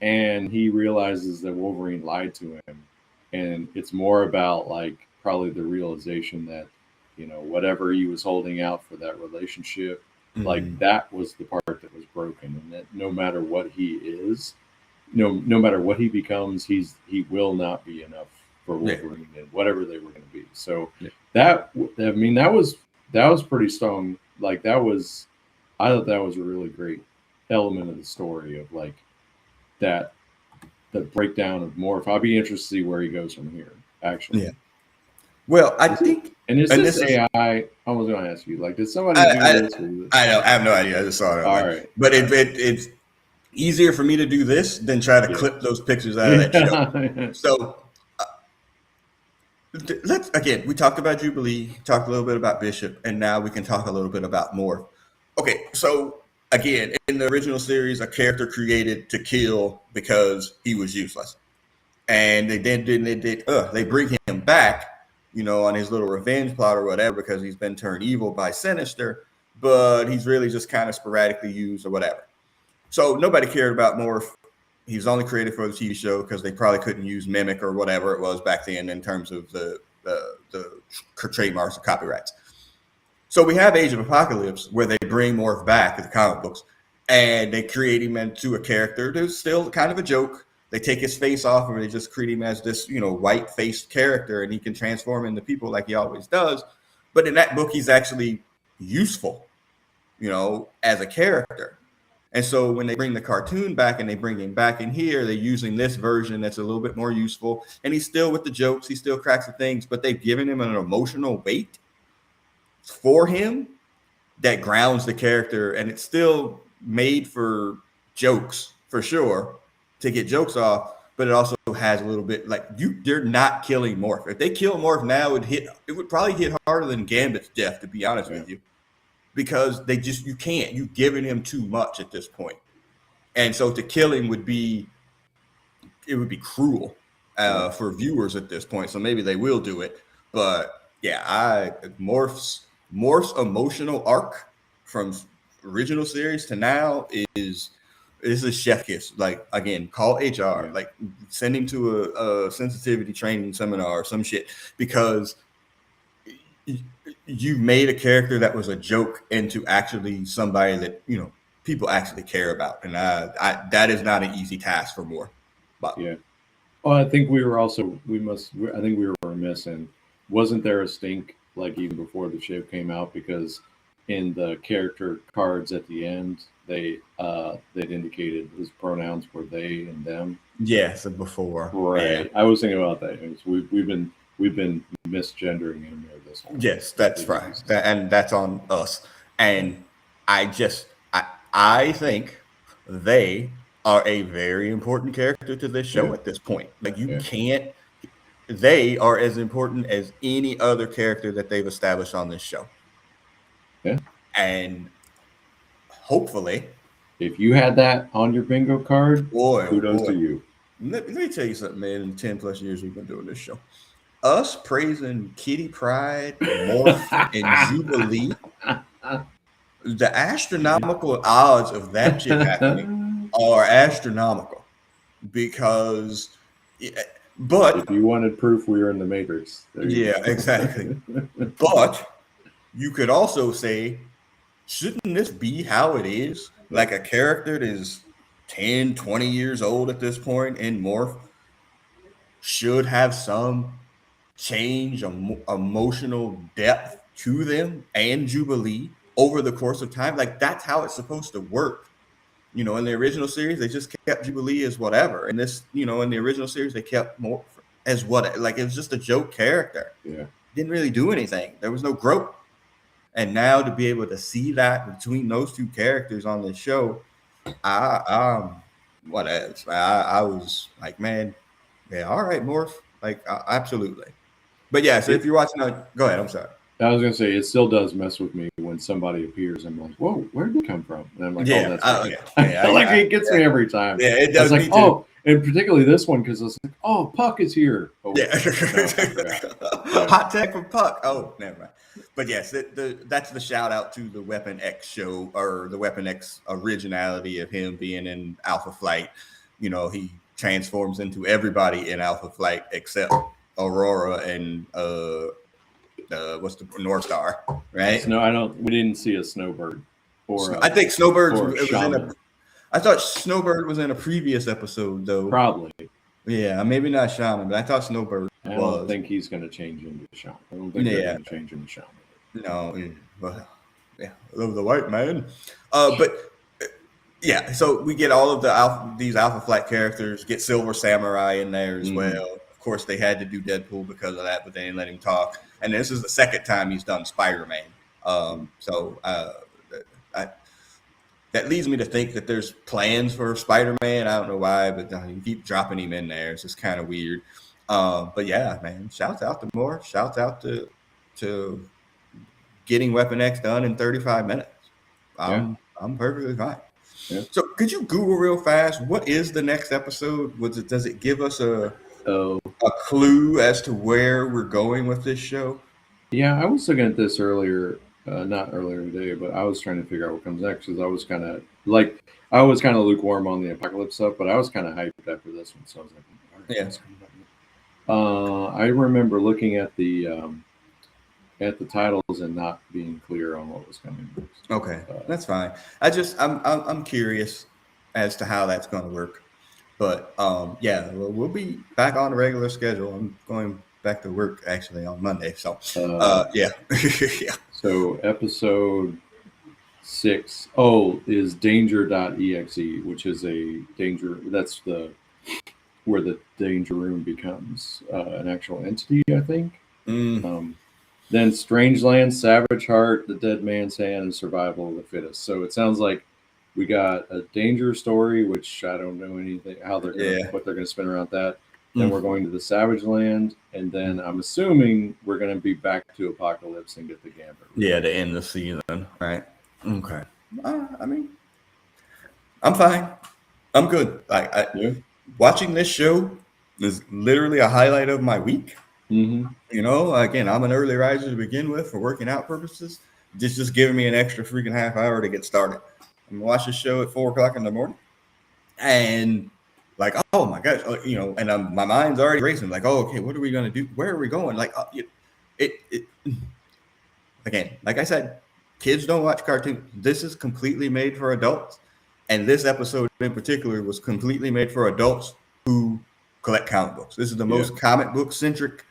B: and he realizes that Wolverine lied to him, and it's more about like probably the realization that whatever he was holding out for that relationship, like
A: Mhm.
B: that was the part that was broken, and that no matter what he is, no matter what he becomes, he will not be enough for
A: Yeah,
B: Wolverine and whatever they were going to be. So
A: yeah,
B: that was pretty strong. Like I thought that was a really great element of the story of like that the breakdown of Morph. I'll be interested to see where he goes from here. Actually,
A: yeah. Well, I
B: is it?
A: think,
B: And is
A: and
B: this
A: this is,
B: AI? I was going to ask you, like, did somebody
A: I,
B: do
A: I,
B: this? Or is it...
A: I don't, I have no idea. I just saw it
B: All
A: online,
B: right,
A: but
B: all right,
A: it's easier for me to do this than try to
B: yeah,
A: clip those pictures out of that show.
B: yeah,
A: So let's again. We talked about Jubilee, talked a little bit about Bishop, and now we can talk a little bit about Morph. Okay, so again, in the original series, a character created to kill because he was useless, and they bring him back, on his little revenge plot or whatever because he's been turned evil by Sinister, but he's really just kind of sporadically used or whatever. So nobody cared about Morph. He was only created for the TV show because they probably couldn't use Mimic or whatever it was back then in terms of the trademarks and copyrights. So we have Age of Apocalypse where they bring Morph back to the comic books and they create him into a character that's still kind of a joke. They take his face off and they just create him as this, white faced character and he can transform into people like he always does. But in that book, he's actually useful, as a character. And so when they bring the cartoon back and they bring him back in here, they're using this version that's a little bit more useful. And he's still with the jokes, he still cracks the things, but they've given him an emotional weight for him that grounds the character. And it's still made for jokes for sure to get jokes off, but it also has a little bit like they're not killing Morph. If they kill Morph now, it would probably hit harder than Gambit's death, to be honest
B: yeah,
A: with you, because you can't. You've given him too much at this point. And so to kill him would be cruel
B: right,
A: for viewers at this point. So maybe they will do it. But yeah, Morph's emotional arc from original series to now is a chef kiss. Like again, call HR,
B: yeah,
A: like send him to a sensitivity training seminar or some shit because you made a character that was a joke into actually somebody that people actually care about, and that is not an easy task for more. But
B: yeah. Well, I think we were also I think we were remiss in wasn't there a stink like even before the show came out because in the character cards at the end they'd indicated his pronouns were they and them.
A: yes, before, yeah,
B: Right. I was thinking about that. We've been misgendering him here this whole
A: yes, that's right, and that's on us. And I just I think they are a very important character to this show
B: Yeah,
A: at this point. Like you
B: yeah,
A: can't. They are as important as any other character that they've established on this show,
B: yeah.
A: and hopefully,
B: If you had that on your bingo card,
A: boy, oh
B: kudos
A: boy,
B: to you.
A: let me tell you something, man. In 10+ years we've been doing this show, us praising Kitty Pride, Morph, and Jubilee, the astronomical odds of that shit happening are astronomical because, yeah,
B: If
A: but
B: you wanted proof we were in the Matrix, there you
A: yeah, exactly. But you could also say, shouldn't this be how it is?
B: go.
A: Like a character that is 10, 20 years old at this point in Morph should have some change, emotional depth to them and Jubilee over the course of time. Like that's how it's supposed to work. You know, in the original series, they just kept Jubilee as whatever. And this, you know, in the original series, they kept Morph as what, like it was just a joke character.
B: Yeah,
A: Didn't really do anything. There was no growth. And now to be able to see that between those two characters on the show, I what else? I was like, man, yeah, all right, Morph, like absolutely. But yeah, so if
B: it.
A: you're watching, go ahead. I'm sorry.
B: I was gonna say it still does mess with me when somebody appears. I'm like, whoa, where did it come from? And I'm like, oh,
A: Yeah,
B: that's right.
A: yeah,
B: Like it gets me every time.
A: yeah, it
B: I was
A: does
B: like,
A: me too.
B: oh, and particularly this one because I was like, oh, Puck is here. Oh,
A: Yeah,
B: no, I forgot. Yeah.
A: hot tag from Puck. Oh, never mind. But yes, that's the shout out to the Weapon X show or the Weapon X originality of him being in Alpha Flight. You know, he transforms into everybody in Alpha Flight except Aurora and what's the North Star, right?
B: No, I don't. We didn't see a snowbird or
A: I think Snowbird
B: or
A: was in a. I thought Snowbird was in a previous episode though.
B: probably.
A: Yeah, maybe not Shaman, but I thought Snowbird
B: I
A: was.
B: don't think he's going to change into Shaman. I don't think they're going to change into Shaman.
A: No, yeah, love the white man. But yeah, so we get all of these Alpha Flight characters. Get Silver Samurai in there as well. Of course, they had to do Deadpool because of that, but they didn't let him talk. And this is the second time he's done Spider-Man. That leads me to think that there's plans for Spider-Man. I don't know why, but you keep dropping him in there. It's just kind of weird. But yeah, man, shouts out to Moore. Shouts out to getting Weapon X done in 35 minutes. I'm perfectly fine. Yeah. So could you Google real fast, what is the next episode? Does it give us a clue as to where we're going with this show?
B: Yeah, I was looking at this earlier, not earlier today, but I was trying to figure out what comes next because I was kind of lukewarm on the Apocalypse stuff, but I was kind of hyped after this one, so I was like, all right, yeah. I remember looking at the titles and not being clear on what was coming next.
A: Okay, that's fine. I'm curious as to how that's going to work, but yeah, we'll be back on the regular schedule. I'm going back to work actually on Monday, so yeah.
B: Yeah. So episode 6 is danger.exe, which is a danger. That's where the danger room becomes an actual entity, I think. Then Strangeland, Savage Heart, The Dead Man's Hand, and Survival of the Fittest. So it sounds like we got a danger story, which I don't know anything what they're going to spin around that. Then we're going to the Savage Land, and then I'm assuming we're going to be back to Apocalypse and get the Gambit.
A: Yeah, to end the season, right? Okay. I mean, I'm fine. I'm good. Watching this show is literally a highlight of my week.
B: Mm-hmm.
A: You know, again, I'm an early riser to begin with for working out purposes. Just giving me an extra freaking half hour to get started. I'm gonna watch this show at 4:00 in the morning, and like, oh my gosh, you know, and my mind's already racing. Like, oh, okay, what are we gonna do? Where are we going? Like, again, like I said, kids don't watch cartoons. This is completely made for adults, and this episode in particular was completely made for adults who collect comic books. This is the most comic book centric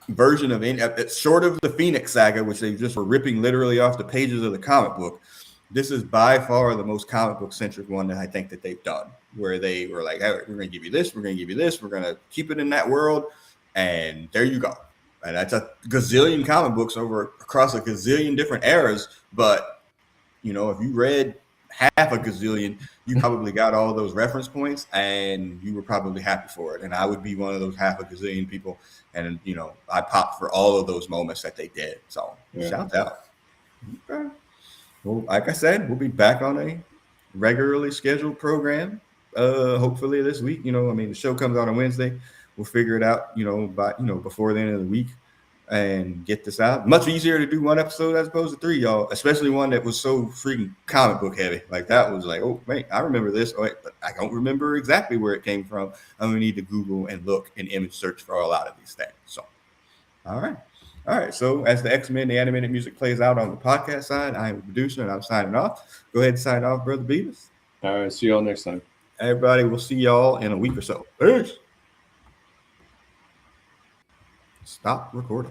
A: version of it's short of the Phoenix Saga, which they just were ripping literally off the pages of the comic book. This is by far the most comic book centric one that I think that they've done, where they were like, hey, we're going to give you this, we're going to give you this, we're going to keep it in that world, and there you go. And that's a gazillion comic books across a gazillion different eras. But, you know, if you read half a gazillion, you probably got all those reference points and you were probably happy for it. And I would be one of those half a gazillion people. And, I popped for all of those moments that they did. So
B: Yeah.
A: shout out. Okay. Well, like I said, we'll be back on a regularly scheduled program. Hopefully this week. The show comes out on Wednesday. We'll figure it out, by before the end of the week and get this out. Much easier to do one episode as opposed to three, y'all. Especially one that was so freaking comic book heavy. Like that was like, oh wait, I remember this. Oh, wait, but I don't remember exactly where it came from. I'm gonna need to Google and look and image search for a lot of these things. So, all right. All right, so as the X-Men, the animated music plays out on the podcast side, I am the producer and I'm signing off. Go ahead and sign off, Brother Beavis.
B: All right, see y'all next time.
A: Everybody, we'll see y'all in a week or so. Peace. Stop recording.